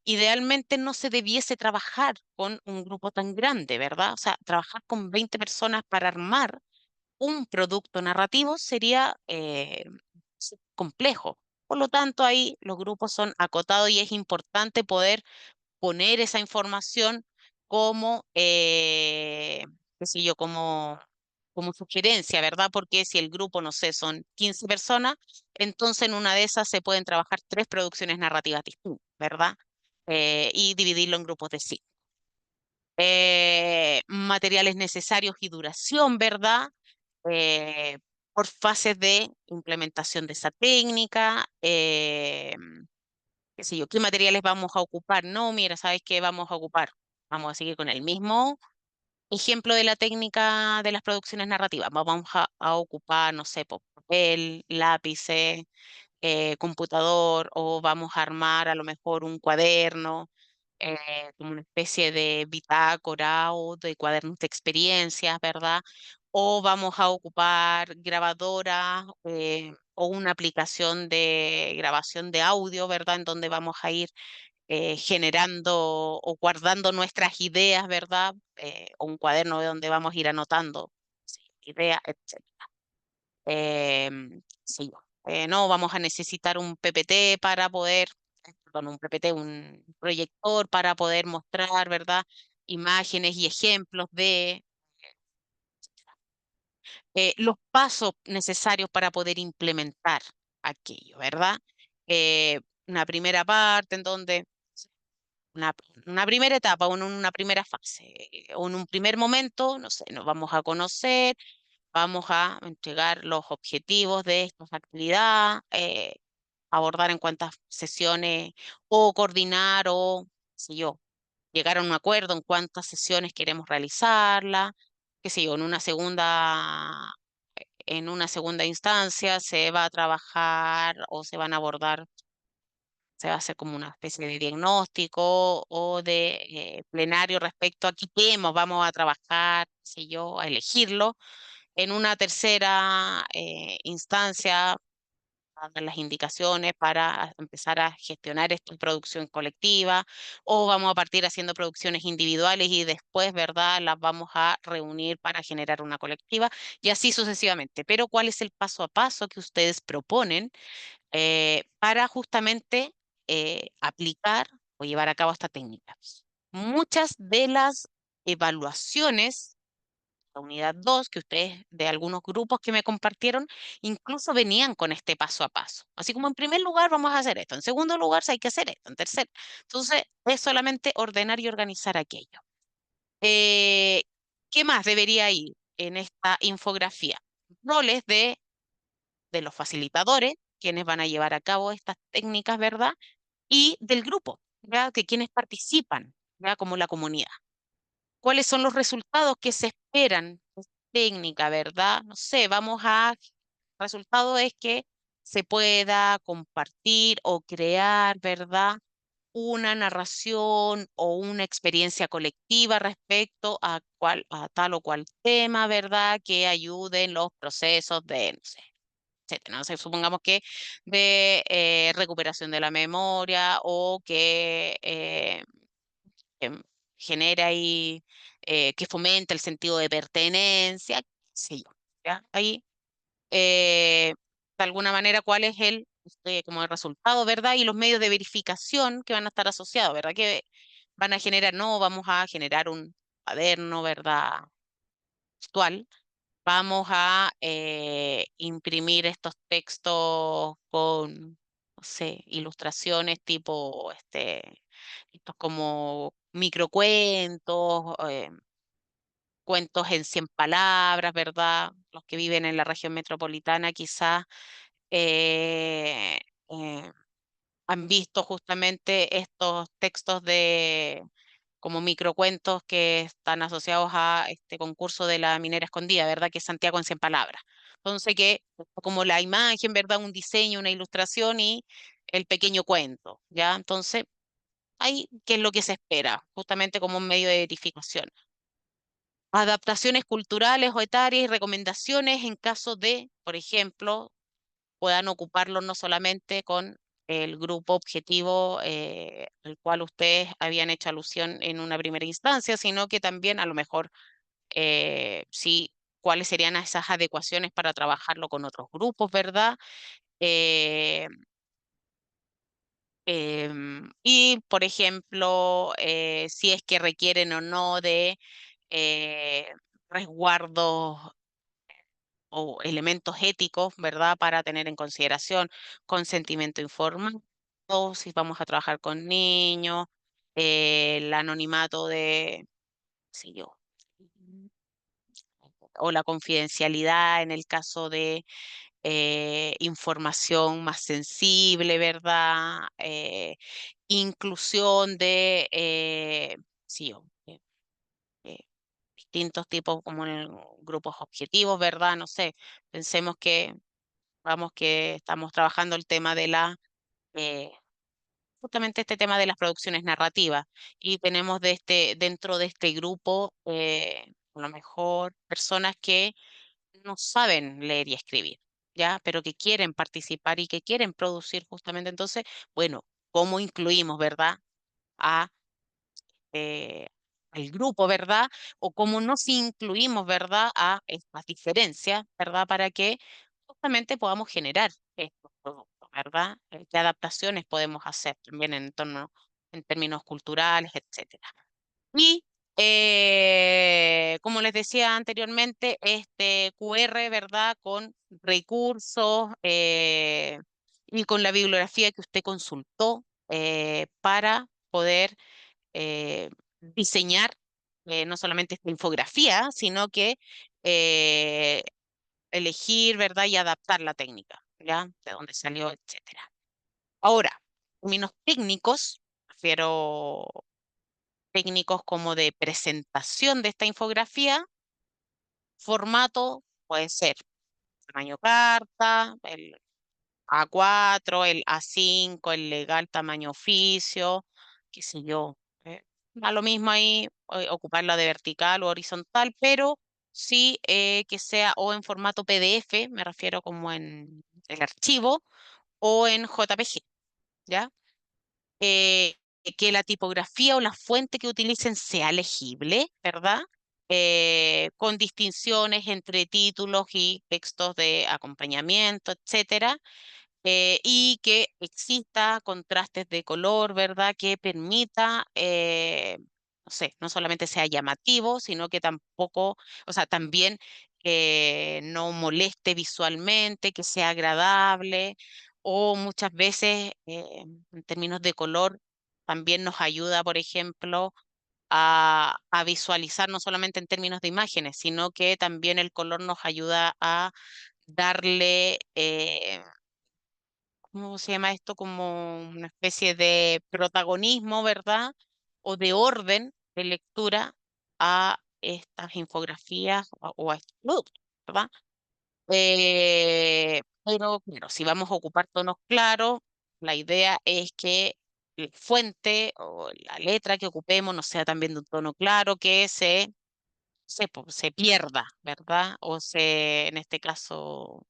idealmente no se debiese trabajar con un grupo tan grande, ¿verdad? O sea, trabajar con 20 personas para armar un producto narrativo sería complejo. Por lo tanto, ahí los grupos son acotados y es importante poder poner esa información como, qué sé yo, como sugerencia, ¿verdad? Porque si el grupo, no sé, son 15 personas, entonces en una de esas se pueden trabajar tres producciones narrativas distintas, ¿verdad? Y dividirlo en grupos de cinco. Materiales necesarios y duración, ¿verdad? eh, por fases de implementación de esa técnica, qué sé yo, qué materiales vamos a ocupar. No, mira, ¿sabes qué vamos a ocupar? vamos a seguir con el mismo ejemplo de la técnica de las producciones narrativas. Vamos a ocupar, no sé, papel, lápices, computador, o vamos a armar a lo mejor un cuaderno, como una especie de bitácora o de cuadernos de experiencias, ¿verdad? O vamos a ocupar grabadoras, o una aplicación de grabación de audio, ¿verdad? En donde vamos a ir generando o guardando nuestras ideas, ¿verdad? O un cuaderno de donde vamos a ir anotando, sí, ideas, etcétera. Sí, no, vamos a necesitar un PPT para poder, perdón, un PPT, un proyector para poder mostrar, ¿verdad? Imágenes y ejemplos de los pasos necesarios para poder implementar aquello, ¿verdad? Una primera parte en donde una, una primera etapa, una primera fase, o en un primer momento, no sé, nos vamos a conocer, vamos a entregar los objetivos de esta actividad, abordar en cuántas sesiones o coordinar o, qué sé yo, llegar a un acuerdo en cuántas sesiones queremos realizarla, qué sé yo, en una segunda instancia se va a trabajar o se van a abordar, se va a hacer como una especie de diagnóstico o de plenario respecto a qué temas vamos a trabajar, qué sé yo, a elegirlo. En una tercera instancia, a dar las indicaciones para empezar a gestionar esta producción colectiva, o vamos a partir haciendo producciones individuales y después, ¿verdad?, las vamos a reunir para generar una colectiva y así sucesivamente. Pero ¿cuál es el paso a paso que ustedes proponen para justamente aplicar o llevar a cabo esta técnica? Muchas de las evaluaciones, la unidad 2 que ustedes de algunos grupos que me compartieron, incluso venían con este paso a paso. Así como en primer lugar vamos a hacer esto, en segundo lugar hay que hacer esto, en tercer. Entonces es solamente ordenar y organizar aquello. Eh, ¿Qué más debería ir en esta infografía? Roles de los facilitadores, quienes van a llevar a cabo estas técnicas, ¿verdad? Y del grupo, ¿verdad? Que quienes participan, ¿verdad? Como la comunidad. ¿Cuáles son los resultados que se esperan de esta técnica, verdad? No sé, resultado es que se pueda compartir o crear, ¿verdad? Una narración o una experiencia colectiva respecto a tal o cual tema, ¿verdad? Que ayude en los procesos de, no sé, etcétera. No sé, supongamos que de recuperación de la memoria o que genera ahí, que fomenta el sentido de pertenencia, qué sé yo, ¿ya? Ahí, eh, de alguna manera, cuál es como el resultado, ¿verdad? Y los medios de verificación que van a estar asociados, ¿verdad? Que van a generar, no, vamos a generar un cuaderno, ¿verdad? Textual. Vamos a imprimir estos textos con, no sé, ilustraciones tipo, estos como microcuentos, cuentos en 100 palabras, ¿verdad? Los que viven en la región metropolitana quizás eh, eh, han visto justamente estos textos de como microcuentos que están asociados a este concurso de la minera escondida, ¿verdad? Que es Santiago en 100 palabras. Entonces, que como la imagen, ¿verdad? Un diseño, una ilustración y el pequeño cuento, ¿ya? Entonces, ahí, ¿qué es lo que se espera? Justamente como un medio de verificación. Adaptaciones culturales o etarias y recomendaciones en caso de, por ejemplo, puedan ocuparlo no solamente con el grupo objetivo al cual ustedes habían hecho alusión en una primera instancia, sino que también a lo mejor sí, cuáles serían esas adecuaciones para trabajarlo con otros grupos, ¿verdad? Eh, y, por ejemplo, si es que requieren o no de eh, resguardos o elementos éticos, ¿verdad? Para tener en consideración consentimiento informado, si vamos a trabajar con niños, el anonimato de, qué sé yo, o la confidencialidad en el caso de información más sensible, ¿verdad? Inclusión de, sí, distintos tipos, como en grupos objetivos, ¿verdad? No sé, pensemos que, vamos, que estamos trabajando el tema de eh, justamente este tema de las producciones narrativas y tenemos dentro de este grupo, a lo mejor personas que no saben leer y escribir, ¿ya? Pero que quieren participar y que quieren producir justamente. Entonces, bueno, ¿cómo incluimos, verdad? A, eh, al grupo, ¿verdad? O cómo nos incluimos, ¿verdad? A estas diferencias, ¿verdad? Para que justamente podamos generar estos productos, ¿verdad? ¿Qué adaptaciones podemos hacer también en términos culturales, etcétera? Y como les decía anteriormente, este QR, ¿verdad? Con recursos y con la bibliografía que usted consultó para poder diseñar no solamente esta infografía, sino que eh, elegir, ¿verdad? Y adaptar la técnica, ¿ya? De dónde salió, etcétera. Ahora, en términos técnicos, refiero técnicos como de presentación de esta infografía, formato puede ser tamaño carta, el A4, el A5, el legal tamaño oficio, qué sé yo. Da lo mismo ahí ocuparla de vertical o horizontal, pero sí que sea o en formato PDF, me refiero como en el archivo, o en JPG, ¿ya? eh, que la tipografía o la fuente que utilicen sea legible, ¿verdad? Con distinciones entre títulos y textos de acompañamiento, etcétera, y que exista contrastes de color, ¿verdad? Que permita, no sé, no solamente sea llamativo, sino que tampoco, o sea, también no moleste visualmente, que sea agradable, o muchas veces, en términos de color, también nos ayuda, por ejemplo, a visualizar no solamente en términos de imágenes, sino que también el color nos ayuda a darle ¿cómo se llama esto? Como una especie de protagonismo, ¿verdad? O de orden de lectura a estas infografías o a estos productos, ¿verdad? Pero claro, si vamos a ocupar tonos claros, la idea es que la fuente o la letra que ocupemos no sea también de un tono claro, que se pierda, ¿verdad? O en este caso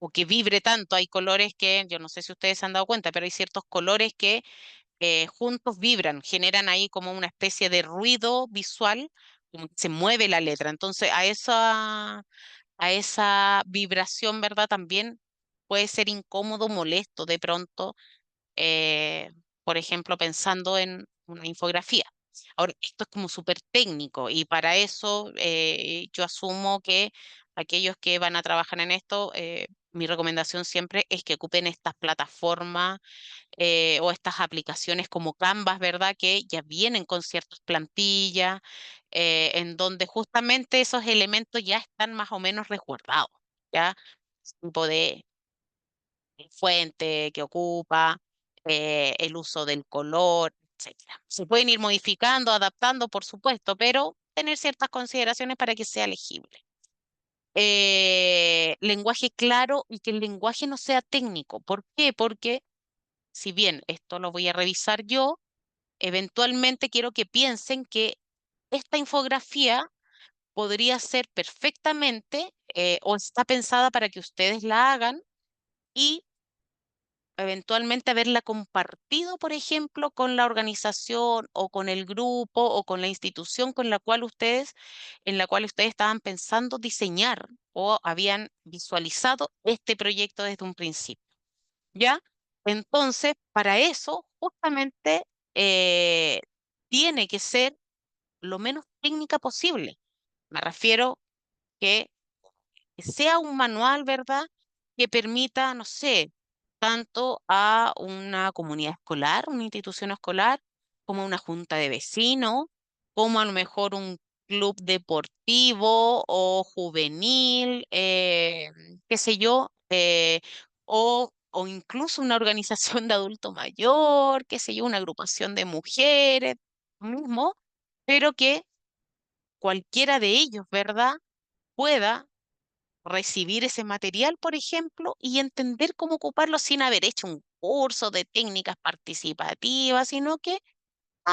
o que vibre tanto. Hay colores que, yo no sé si ustedes se han dado cuenta, pero hay ciertos colores que juntos vibran, generan ahí como una especie de ruido visual, como que se mueve la letra. Entonces, a esa vibración, ¿verdad? También puede ser incómodo, molesto de pronto eh, por ejemplo, pensando en una infografía. Ahora, esto es como súper técnico y para eso yo asumo que aquellos que van a trabajar en esto, mi recomendación siempre es que ocupen estas plataformas o estas aplicaciones como Canvas, ¿verdad? Que ya vienen con ciertas plantillas en donde justamente esos elementos ya están más o menos resguardados, ¿ya? Tipo de fuente que ocupa, el uso del color, etcétera. Se pueden ir modificando, adaptando, por supuesto, pero tener ciertas consideraciones para que sea legible. Lenguaje claro y que el lenguaje no sea técnico. ¿Por qué? Porque si bien esto lo voy a revisar yo, eventualmente quiero que piensen que esta infografía podría ser perfectamente o está pensada para que ustedes la hagan y eventualmente haberla compartido, por ejemplo, con la organización o con el grupo o con la institución en la cual ustedes estaban pensando diseñar o habían visualizado este proyecto desde un principio, ¿ya? Entonces, para eso, justamente, eh, tiene que ser lo menos técnica posible. Me refiero que sea un manual, ¿verdad? Que permita, no sé, tanto a una comunidad escolar, una institución escolar, como a una junta de vecinos, como a lo mejor un club deportivo o juvenil, qué sé yo, o incluso una organización de adulto mayor, qué sé yo, una agrupación de mujeres, mismo, pero que cualquiera de ellos, ¿verdad? Pueda recibir ese material, por ejemplo, y entender cómo ocuparlo sin haber hecho un curso de técnicas participativas, sino que,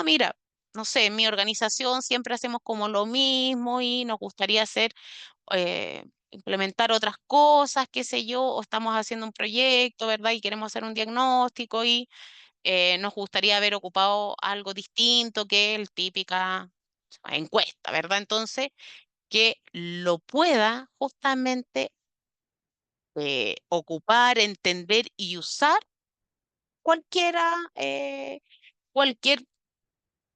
mira, no sé, en mi organización siempre hacemos como lo mismo y nos gustaría hacer, implementar otras cosas, qué sé yo, o estamos haciendo un proyecto, ¿verdad? Y queremos hacer un diagnóstico y nos gustaría haber ocupado algo distinto que el típica encuesta, ¿verdad? Entonces, que lo pueda justamente ocupar, entender y usar cualquiera, cualquier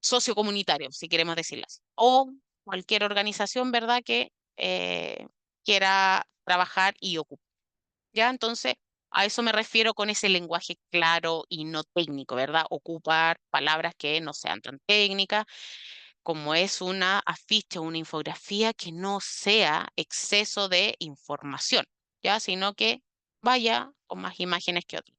socio comunitario, si queremos decirlo así, o cualquier organización, ¿verdad?, que quiera trabajar y ocupar. ¿Ya? Entonces, a eso me refiero con ese lenguaje claro y no técnico, ¿verdad? Ocupar palabras que no sean tan técnicas, como es una afiche o una infografía que no sea exceso de información, ¿ya? Sino que vaya con más imágenes que otros.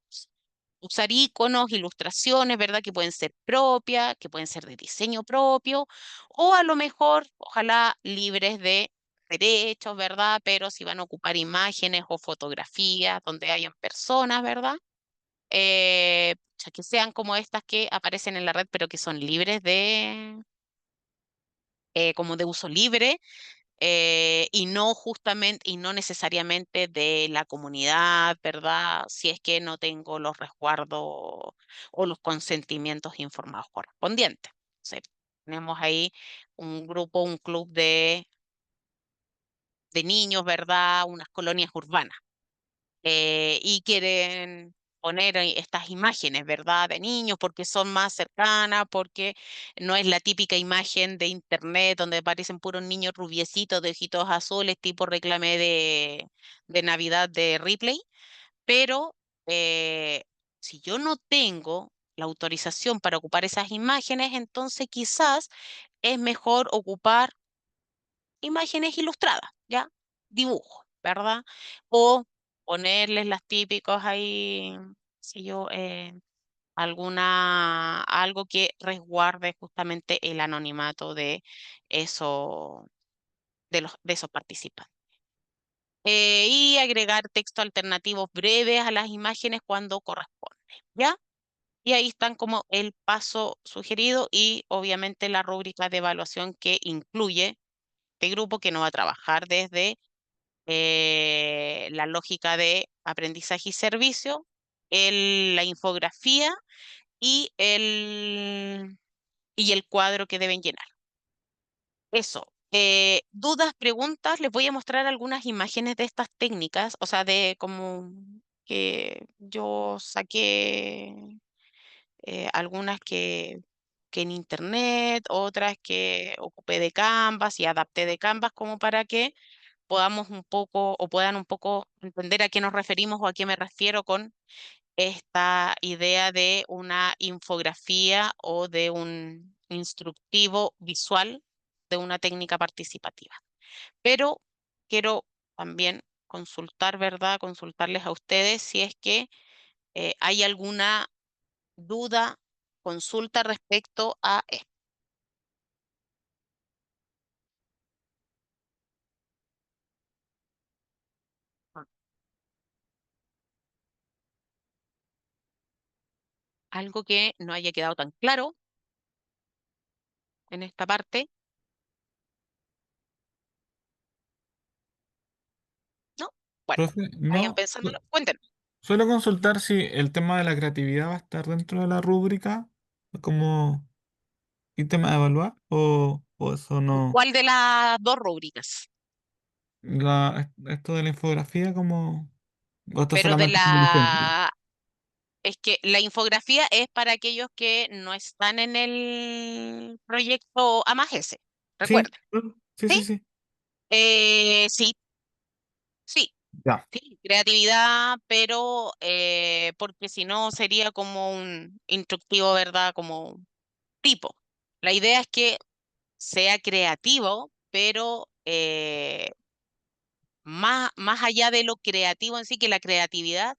Usar iconos, ilustraciones, ¿verdad? Que pueden ser propias, que pueden ser de diseño propio, o a lo mejor, ojalá libres de derechos, ¿verdad? Pero si van a ocupar imágenes o fotografías donde hayan personas, ¿verdad? O sea, que sean como estas que aparecen en la red, pero que son libres de, como de uso libre, y no justamente, y no necesariamente de la comunidad, ¿verdad? Si es que no tengo los resguardos o los consentimientos informados correspondientes. Entonces, tenemos ahí un grupo, un club de niños, ¿verdad? Unas colonias urbanas, y quieren poner ahí estas imágenes, ¿verdad? De niños porque son más cercanas, porque no es la típica imagen de internet donde aparecen puros niños rubiecitos de ojitos azules, tipo reclame de Navidad de Ripley, pero si yo no tengo la autorización para ocupar esas imágenes, entonces quizás es mejor ocupar imágenes ilustradas, ¿ya? Dibujos, ¿verdad? O ponerles las típicas ahí, si yo, algo que resguarde justamente el anonimato de eso, de esos participantes. Y agregar texto alternativos breves a las imágenes cuando corresponde, ¿ya? Y ahí están como el paso sugerido y obviamente la rúbrica de evaluación que incluye este grupo que no va a trabajar desde la lógica de aprendizaje y servicio, la infografía y el cuadro que deben llenar. Eso. Dudas, preguntas, les voy a mostrar algunas imágenes de estas técnicas, o sea, de como que yo saqué, algunas que en internet, otras que ocupé de Canvas y adapté de Canvas como para que podamos un poco o puedan un poco entender a qué nos referimos o a qué me refiero con esta idea de una infografía o de un instructivo visual de una técnica participativa. Pero quiero también consultar, ¿verdad? Consultarles a ustedes si es que hay alguna duda, consulta respecto a esto. Algo que no haya quedado tan claro en esta parte, ¿no? Bueno, Profe, vayan no, pensándolo. Cuéntenos. suelo consultar si el tema de la creatividad va a estar dentro de la rúbrica como ítem a evaluar o eso no. ¿Cuál de las dos rúbricas? Esto de la infografía como. O esto Pero de solamente como un ejemplo. la... Es que la infografía es para aquellos que no están en el proyecto AMAGESE. Sí, Recuerden. claro. Sí, ¿Sí? sí, sí. Sí, sí, Ya. sí. Creatividad, pero porque si no sería como un instructivo, ¿verdad? Como tipo. La idea es que sea creativo, pero más allá de lo creativo en sí, que la creatividad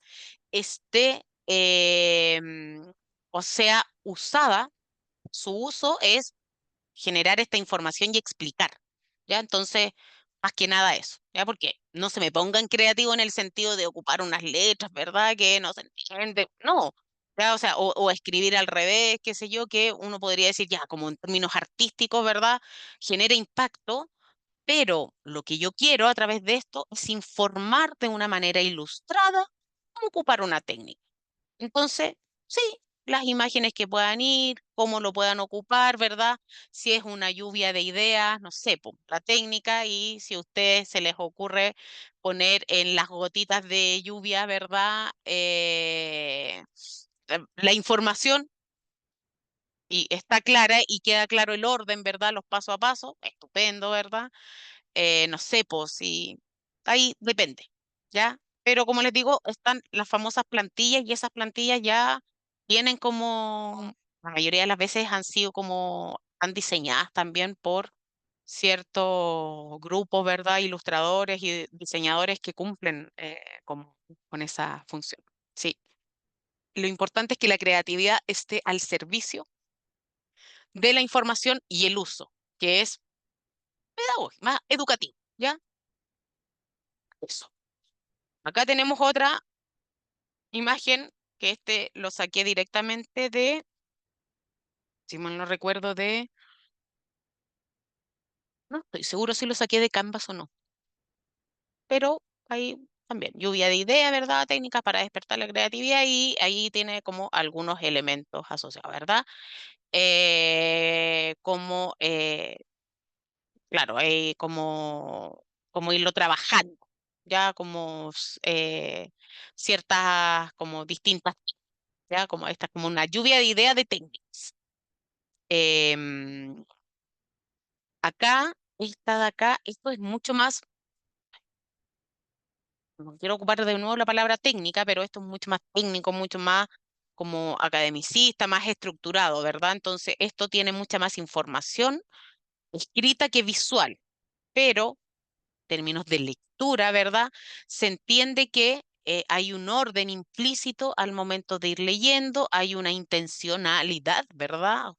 esté, o sea, usada, su uso es generar esta información y explicar. ¿ya? Entonces, más que nada eso, ¿ya? Porque no se me pongan creativo en el sentido de ocupar unas letras, ¿verdad? Que no se entiende, no, ¿ya? O sea, o escribir al revés, qué sé yo, que uno podría decir ya, como en términos artísticos, ¿verdad? Genera impacto, pero lo que yo quiero a través de esto es informar de una manera ilustrada cómo ocupar una técnica. Entonces, sí, las imágenes que puedan ir, cómo lo puedan ocupar, ¿verdad? Si es una lluvia de ideas, no sé, po, la técnica y si a ustedes se les ocurre poner en las gotitas de lluvia, ¿verdad? La información y está clara y queda claro el orden, ¿verdad? Los paso a paso, estupendo, ¿verdad? No sé, pues si ahí depende, ¿ya? Pero como les digo, están las famosas plantillas y esas plantillas ya tienen como, la mayoría de las veces han sido como, han diseñadas también por ciertos grupos, ¿verdad? Ilustradores y diseñadores que cumplen con esa función. Sí, lo importante es que la creatividad esté al servicio de la información y el uso, que es pedagógico, más educativo, ¿ya? Eso. Acá tenemos otra imagen que este lo saqué directamente de, si mal no recuerdo, no estoy seguro si lo saqué de Canvas o no, pero ahí también, lluvia de ideas, ¿verdad? Técnicas para despertar la creatividad y ahí tiene como algunos elementos asociados, ¿verdad? Como, claro, como irlo trabajando, ya como ciertas, como distintas, ya como esta, como una lluvia de ideas de técnicas. Em, Acá, esta de acá, esto es mucho más, no quiero ocupar de nuevo la palabra técnica, pero esto es mucho más técnico, mucho más como academicista, más estructurado, ¿verdad? Entonces, esto tiene mucha más información escrita que visual, pero en términos de lectura, ¿verdad? Se entiende que hay un orden implícito al momento de ir leyendo, hay una intencionalidad, ¿verdad?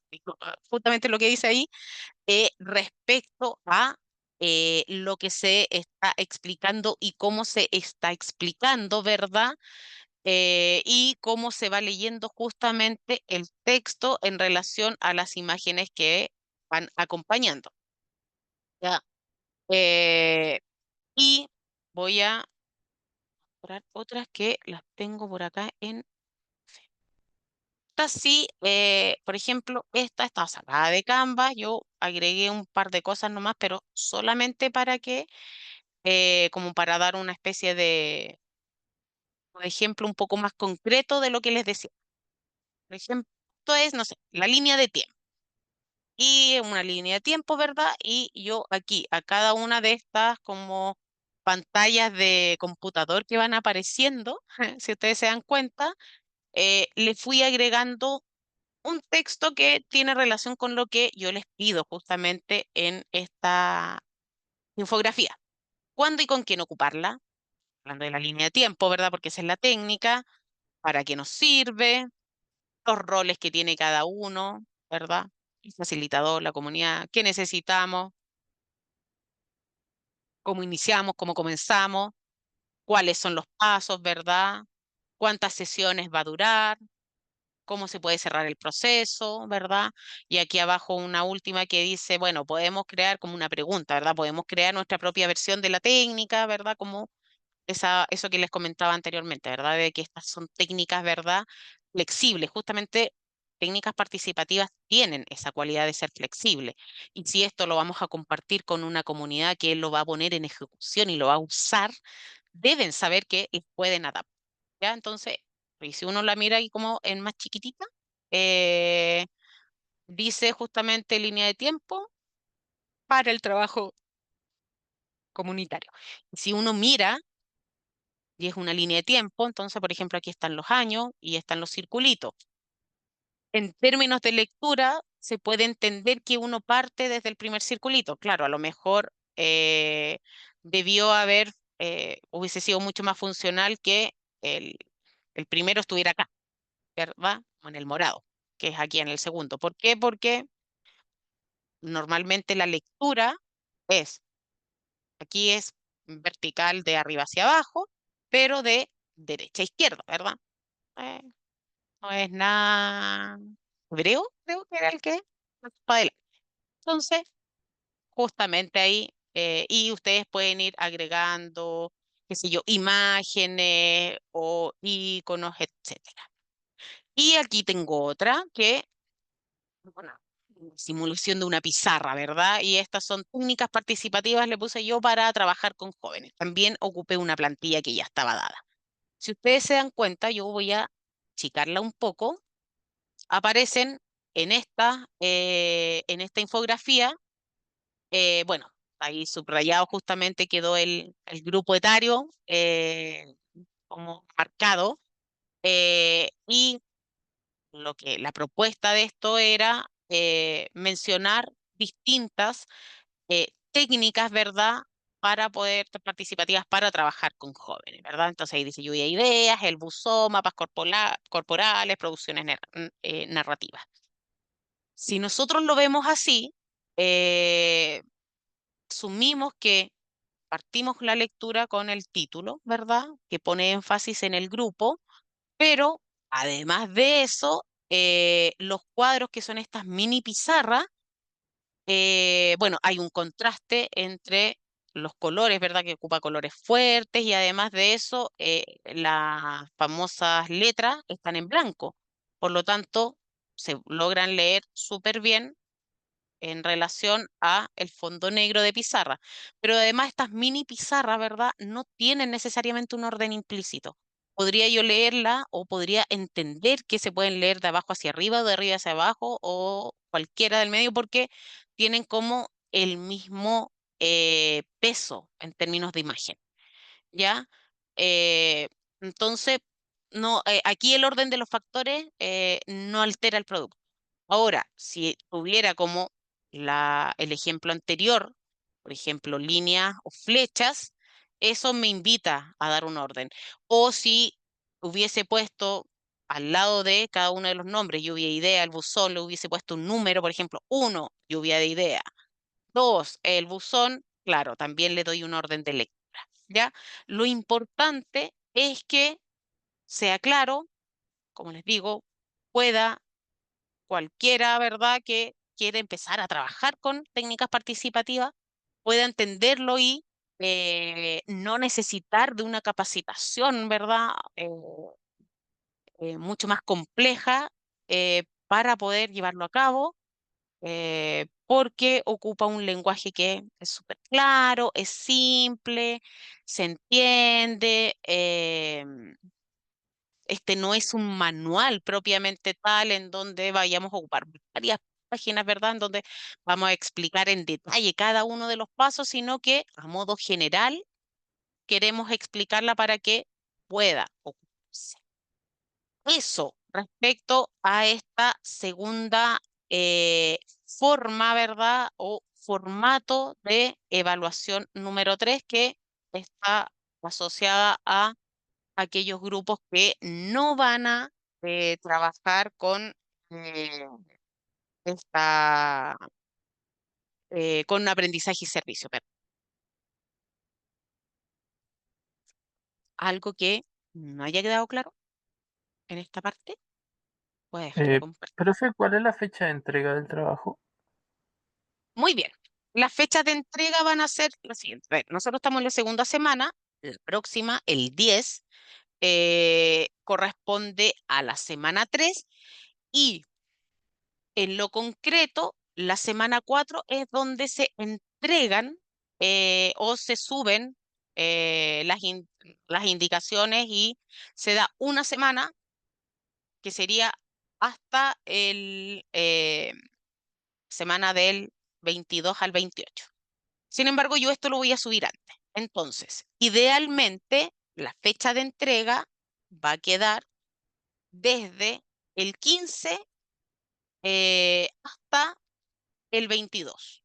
Justamente lo que dice ahí respecto a lo que se está explicando y cómo se está explicando, ¿verdad? Y cómo se va leyendo justamente el texto en relación a las imágenes que van acompañando. ¿Ya? Eh, y voy a mostrar otras que las tengo por acá en... Esta sí, por ejemplo, esta está sacada de Canva. Yo agregué un par de cosas nomás, pero solamente para que como para dar una especie de un ejemplo un poco más concreto de lo que les decía. Por ejemplo, esto es, no sé, la línea de tiempo. Y una línea de tiempo, ¿verdad? Y yo aquí, a cada una de estas como pantallas de computador que van apareciendo, si ustedes se dan cuenta, le fui agregando un texto que tiene relación con lo que yo les pido justamente en esta infografía. ¿Cuándo y con quién ocuparla? Hablando de la línea de tiempo, ¿verdad? Porque esa es la técnica, para qué nos sirve, los roles que tiene cada uno, ¿verdad? El facilitador, la comunidad, qué necesitamos, cómo iniciamos, cómo comenzamos, cuáles son los pasos, ¿verdad? Cuántas sesiones va a durar, cómo se puede cerrar el proceso, ¿verdad? Y aquí abajo una última que dice, bueno, podemos crear como una pregunta, ¿verdad? Podemos crear nuestra propia versión de la técnica, ¿verdad? Como eso que les comentaba anteriormente, ¿verdad? De que estas son técnicas, ¿verdad? Flexibles. Justamente técnicas participativas tienen esa cualidad de ser flexibles. Y si esto lo vamos a compartir con una comunidad que lo va a poner en ejecución y lo va a usar, deben saber que pueden adaptar, ¿ya? Entonces, y si uno la mira ahí como en más chiquitita, eh, dice justamente línea de tiempo para el trabajo comunitario. Si uno mira y es una línea de tiempo, entonces, por ejemplo, aquí están los años y están los circulitos. En términos de lectura, se puede entender que uno parte desde el primer circulito. Claro, a lo mejor debió haber, hubiese sido mucho más funcional que el, el primero estuviera acá, ¿verdad? O en el morado, que es aquí en el segundo. ¿Por qué? Porque normalmente la lectura aquí es vertical de arriba hacia abajo, pero de derecha a izquierda, ¿verdad? Eh, no es nada hebreo, creo que era el que para adelante. Entonces, justamente ahí, y ustedes pueden ir agregando, qué sé yo, imágenes o iconos, etcétera. Y aquí tengo otra que, bueno, simulación de una pizarra, ¿verdad? Y estas son técnicas participativas, le puse yo para trabajar con jóvenes. También ocupé una plantilla que ya estaba dada. Si ustedes se dan cuenta, yo voy a achicarla un poco. Aparecen en esta infografía, bueno, ahí subrayado justamente quedó el grupo etario como marcado. Y la propuesta de esto era mencionar distintas técnicas, ¿verdad? Para poder, participativas para trabajar con jóvenes, ¿verdad? Entonces ahí dice lluvia de ideas, el buzón, mapas corporales, producciones narrativas. Si nosotros lo vemos así, eh, asumimos que partimos la lectura con el título, ¿verdad? Que pone énfasis en el grupo, pero además de eso, los cuadros que son estas mini pizarras, bueno, hay un contraste entre los colores, ¿verdad? Que ocupa colores fuertes y además de eso, las famosas letras están en blanco. Por lo tanto, se logran leer súper bien en relación a el fondo negro de pizarra. Pero además estas mini pizarras, ¿verdad? No tienen necesariamente un orden implícito. Podría yo leerla o podría entender que se pueden leer de abajo hacia arriba o de arriba hacia abajo o cualquiera del medio porque tienen como el mismo peso en términos de imagen, ¿ya? Eh, entonces, no, aquí el orden de los factores no altera el producto. Ahora, si tuviera como el ejemplo anterior, por ejemplo, líneas o flechas, eso me invita a dar un orden. O si hubiese puesto al lado de cada uno de los nombres, lluvia de idea, el buzón, le hubiese puesto un número, por ejemplo, 1, lluvia de idea. 2, el buzón, claro, también le doy un orden de lectura, ¿ya? Lo importante es que sea claro, como les digo, pueda cualquiera, ¿verdad?, que quiere empezar a trabajar con técnicas participativas, pueda entenderlo y no necesitar de una capacitación, ¿verdad?, mucho más compleja para poder llevarlo a cabo, porque ocupa un lenguaje que es súper claro, es simple, se entiende. Este no es un manual propiamente tal en donde vayamos a ocupar varias páginas, ¿verdad? En donde vamos a explicar en detalle cada uno de los pasos, sino que a modo general queremos explicarla para que pueda ocuparse. Eso respecto a esta segunda forma, ¿verdad? O formato de evaluación número 3 que está asociada a aquellos grupos que no van a trabajar eh, esta, con aprendizaje y servicio. Algo que no haya quedado claro en esta parte, voy a dejar de compartir. Profe, ¿cuál es la fecha de entrega del trabajo? Muy bien. Las fechas de entrega van a ser las siguientes. A ver, nosotros estamos en la segunda semana, la próxima, el 10, corresponde a la semana 3 y en lo concreto, la semana 4 es donde se entregan o se suben las indicaciones y se da una semana que sería hasta el semana del 22 al 28. Sin embargo, yo esto lo voy a subir antes. Entonces, idealmente, la fecha de entrega va a quedar desde el 15 hasta el 22.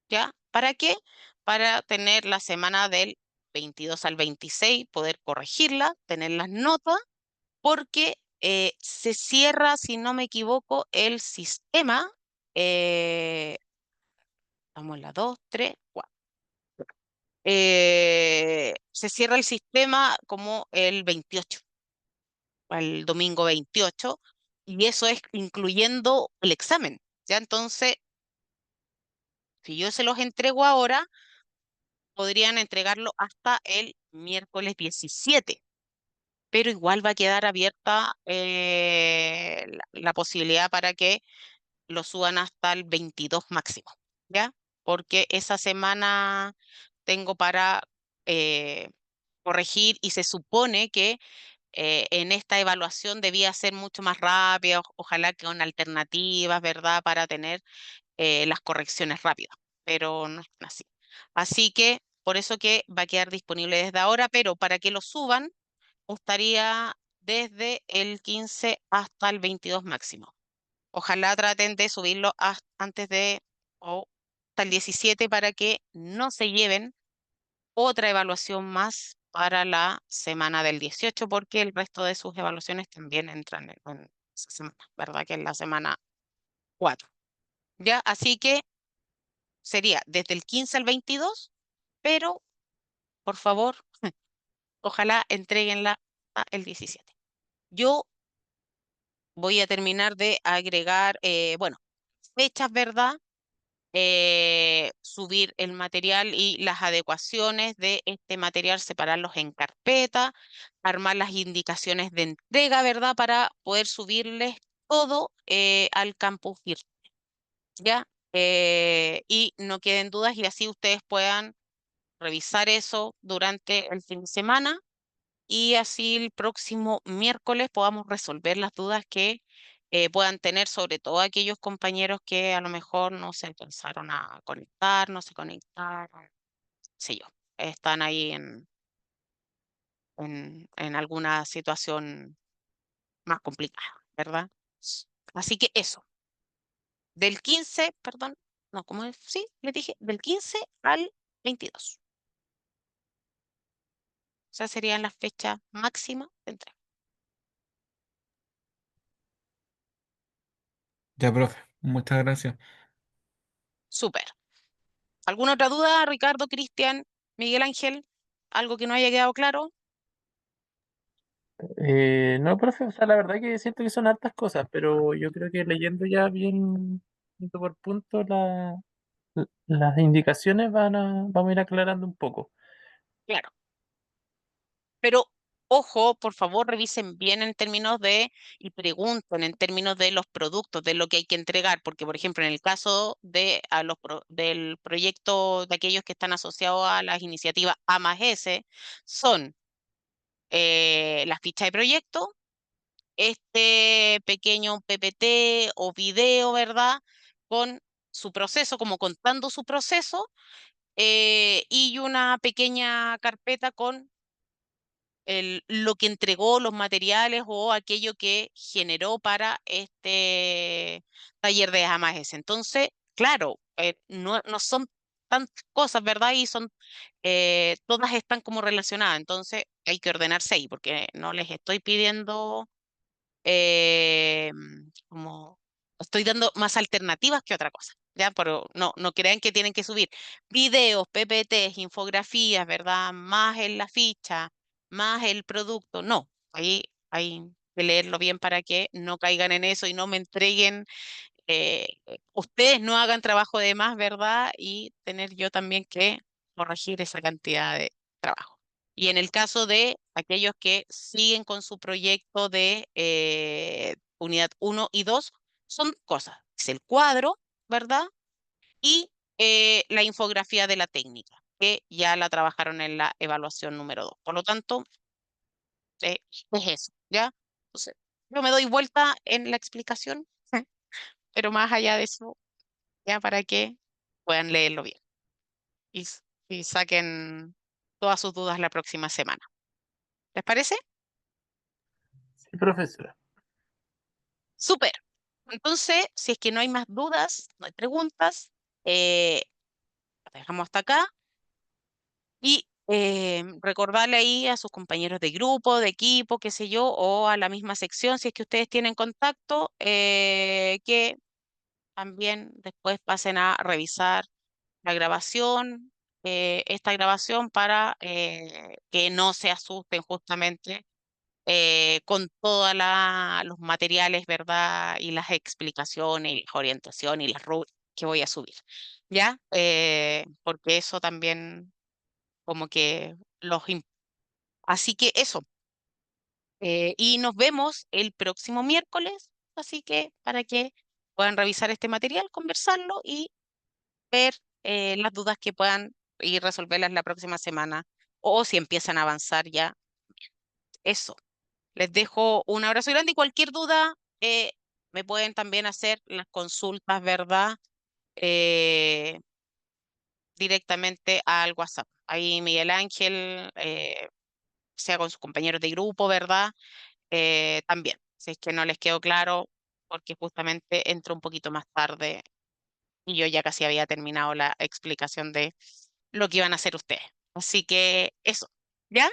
¿Ya? ¿Para qué? Para tener la semana del 22 al 26, poder corregirla, tener las notas, porque se cierra, si no me equivoco, el sistema. Vamos, la 2, 3, 4. se cierra el sistema como el 28, el domingo 28, y eso es incluyendo el examen. Ya entonces, si yo se los entrego ahora, podrían entregarlo hasta el miércoles 17, pero igual va a quedar abierta la posibilidad para que lo suban hasta el 22 máximo, ¿ya? Porque esa semana tengo para eh, corregir y se supone que en esta evaluación debía ser mucho más rápida, ojalá que con alternativas, ¿verdad? Para tener las correcciones rápidas, pero no es así. Así que por eso que va a quedar disponible desde ahora, pero para que lo suban estaría desde el 15 hasta el 22 máximo. Ojalá traten de subirlo antes de o hasta el 17 para que no se lleven otra evaluación más para la semana del 18, porque el resto de sus evaluaciones también entran en esa semana, ¿verdad? Que es la semana 4. ¿Ya? Así que sería desde el 15 al 22, pero por favor, ojalá entreguenla el 17. Yo voy a terminar de agregar, bueno, fechas, ¿verdad? Subir el material y las adecuaciones de este material, separarlos en carpeta, armar las indicaciones de entrega, ¿verdad? Para poder subirles todo al campus virtual, ¿ya? Y no queden dudas y así ustedes puedan revisar eso durante el fin de semana y así el próximo miércoles podamos resolver las dudas que puedan tener, sobre todo aquellos compañeros que a lo mejor no se alcanzaron a conectar, no se conectaron, qué sé yo, están ahí en alguna situación más complicada, ¿verdad? Así que eso, del 15, perdón, no, ¿cómo es? Sí, les dije, del 15 al 22. O sea, serían las fechas máximas de entrega. Ya, profe, muchas gracias. Súper. ¿Alguna otra duda, Ricardo, Cristian, Miguel Ángel? ¿Algo que no haya quedado claro? No, profe, o sea, la verdad que siento que son hartas cosas, pero yo creo que leyendo ya bien punto por punto las indicaciones vamos a ir aclarando un poco. Claro. Pero ojo, por favor, revisen bien en términos de, y pregunten en términos de los productos, de lo que hay que entregar, porque, por ejemplo, en el caso de del proyecto de aquellos que están asociados a las iniciativas A más S, son las fichas de proyecto, este pequeño PPT o video, ¿verdad? Con su proceso, como contando su proceso, y una pequeña carpeta con lo que entregó, los materiales o aquello que generó para este taller de AMAS. Entonces, claro, no son tantas cosas, ¿verdad? Y son, todas están como relacionadas, entonces hay que ordenarse ahí, porque no les estoy pidiendo como estoy dando más alternativas que otra cosa, ¿ya? Pero no crean que tienen que subir videos, PPTs, infografías, ¿verdad? Más en la ficha, más el producto. No, ahí hay que leerlo bien para que no caigan en eso y no me entreguen, ustedes no hagan trabajo de más, ¿verdad? Y tener yo también que corregir esa cantidad de trabajo. Y en el caso de aquellos que siguen con su proyecto de unidad 1 y 2 son cosas. Es el cuadro, ¿verdad? Y la infografía de la técnica, que ya la trabajaron en la evaluación número 2. Por lo tanto, eh, es eso, ¿ya? Entonces, yo me doy vuelta en la explicación, pero más allá de eso, ya para que puedan leerlo bien y saquen todas sus dudas la próxima semana. ¿Les parece? Sí, profesora. Súper. Entonces, si es que no hay más dudas, no hay preguntas, eh, lo dejamos hasta acá y recordarle ahí a sus compañeros de grupo, de equipo, qué sé yo, o a la misma sección, si es que ustedes tienen contacto, que también después pasen a revisar la grabación, esta grabación para que no se asusten justamente con todos los materiales, ¿verdad? Y las explicaciones, y las orientaciones y las rutas que voy a subir, ¿ya? Porque eso también como que Así que eso. Y nos vemos el próximo miércoles, así que para que puedan revisar este material, conversarlo y ver las dudas que puedan y resolverlas la próxima semana o si empiezan a avanzar ya. Eso. Les dejo un abrazo grande y cualquier duda me pueden también hacer las consultas, ¿verdad? Eh, directamente al WhatsApp. Ahí Miguel Ángel, sea con sus compañeros de grupo, ¿verdad? También, si es que no les quedó claro, porque justamente entró un poquito más tarde y yo ya casi había terminado la explicación de lo que iban a hacer ustedes. Así que eso, ¿ya?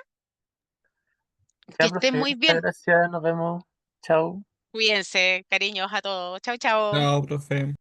Que Ya, estén profe, muy muchas bien. gracias, nos vemos. Chao. Cuídense, cariños a todos. Chao, chao. Chao, profe.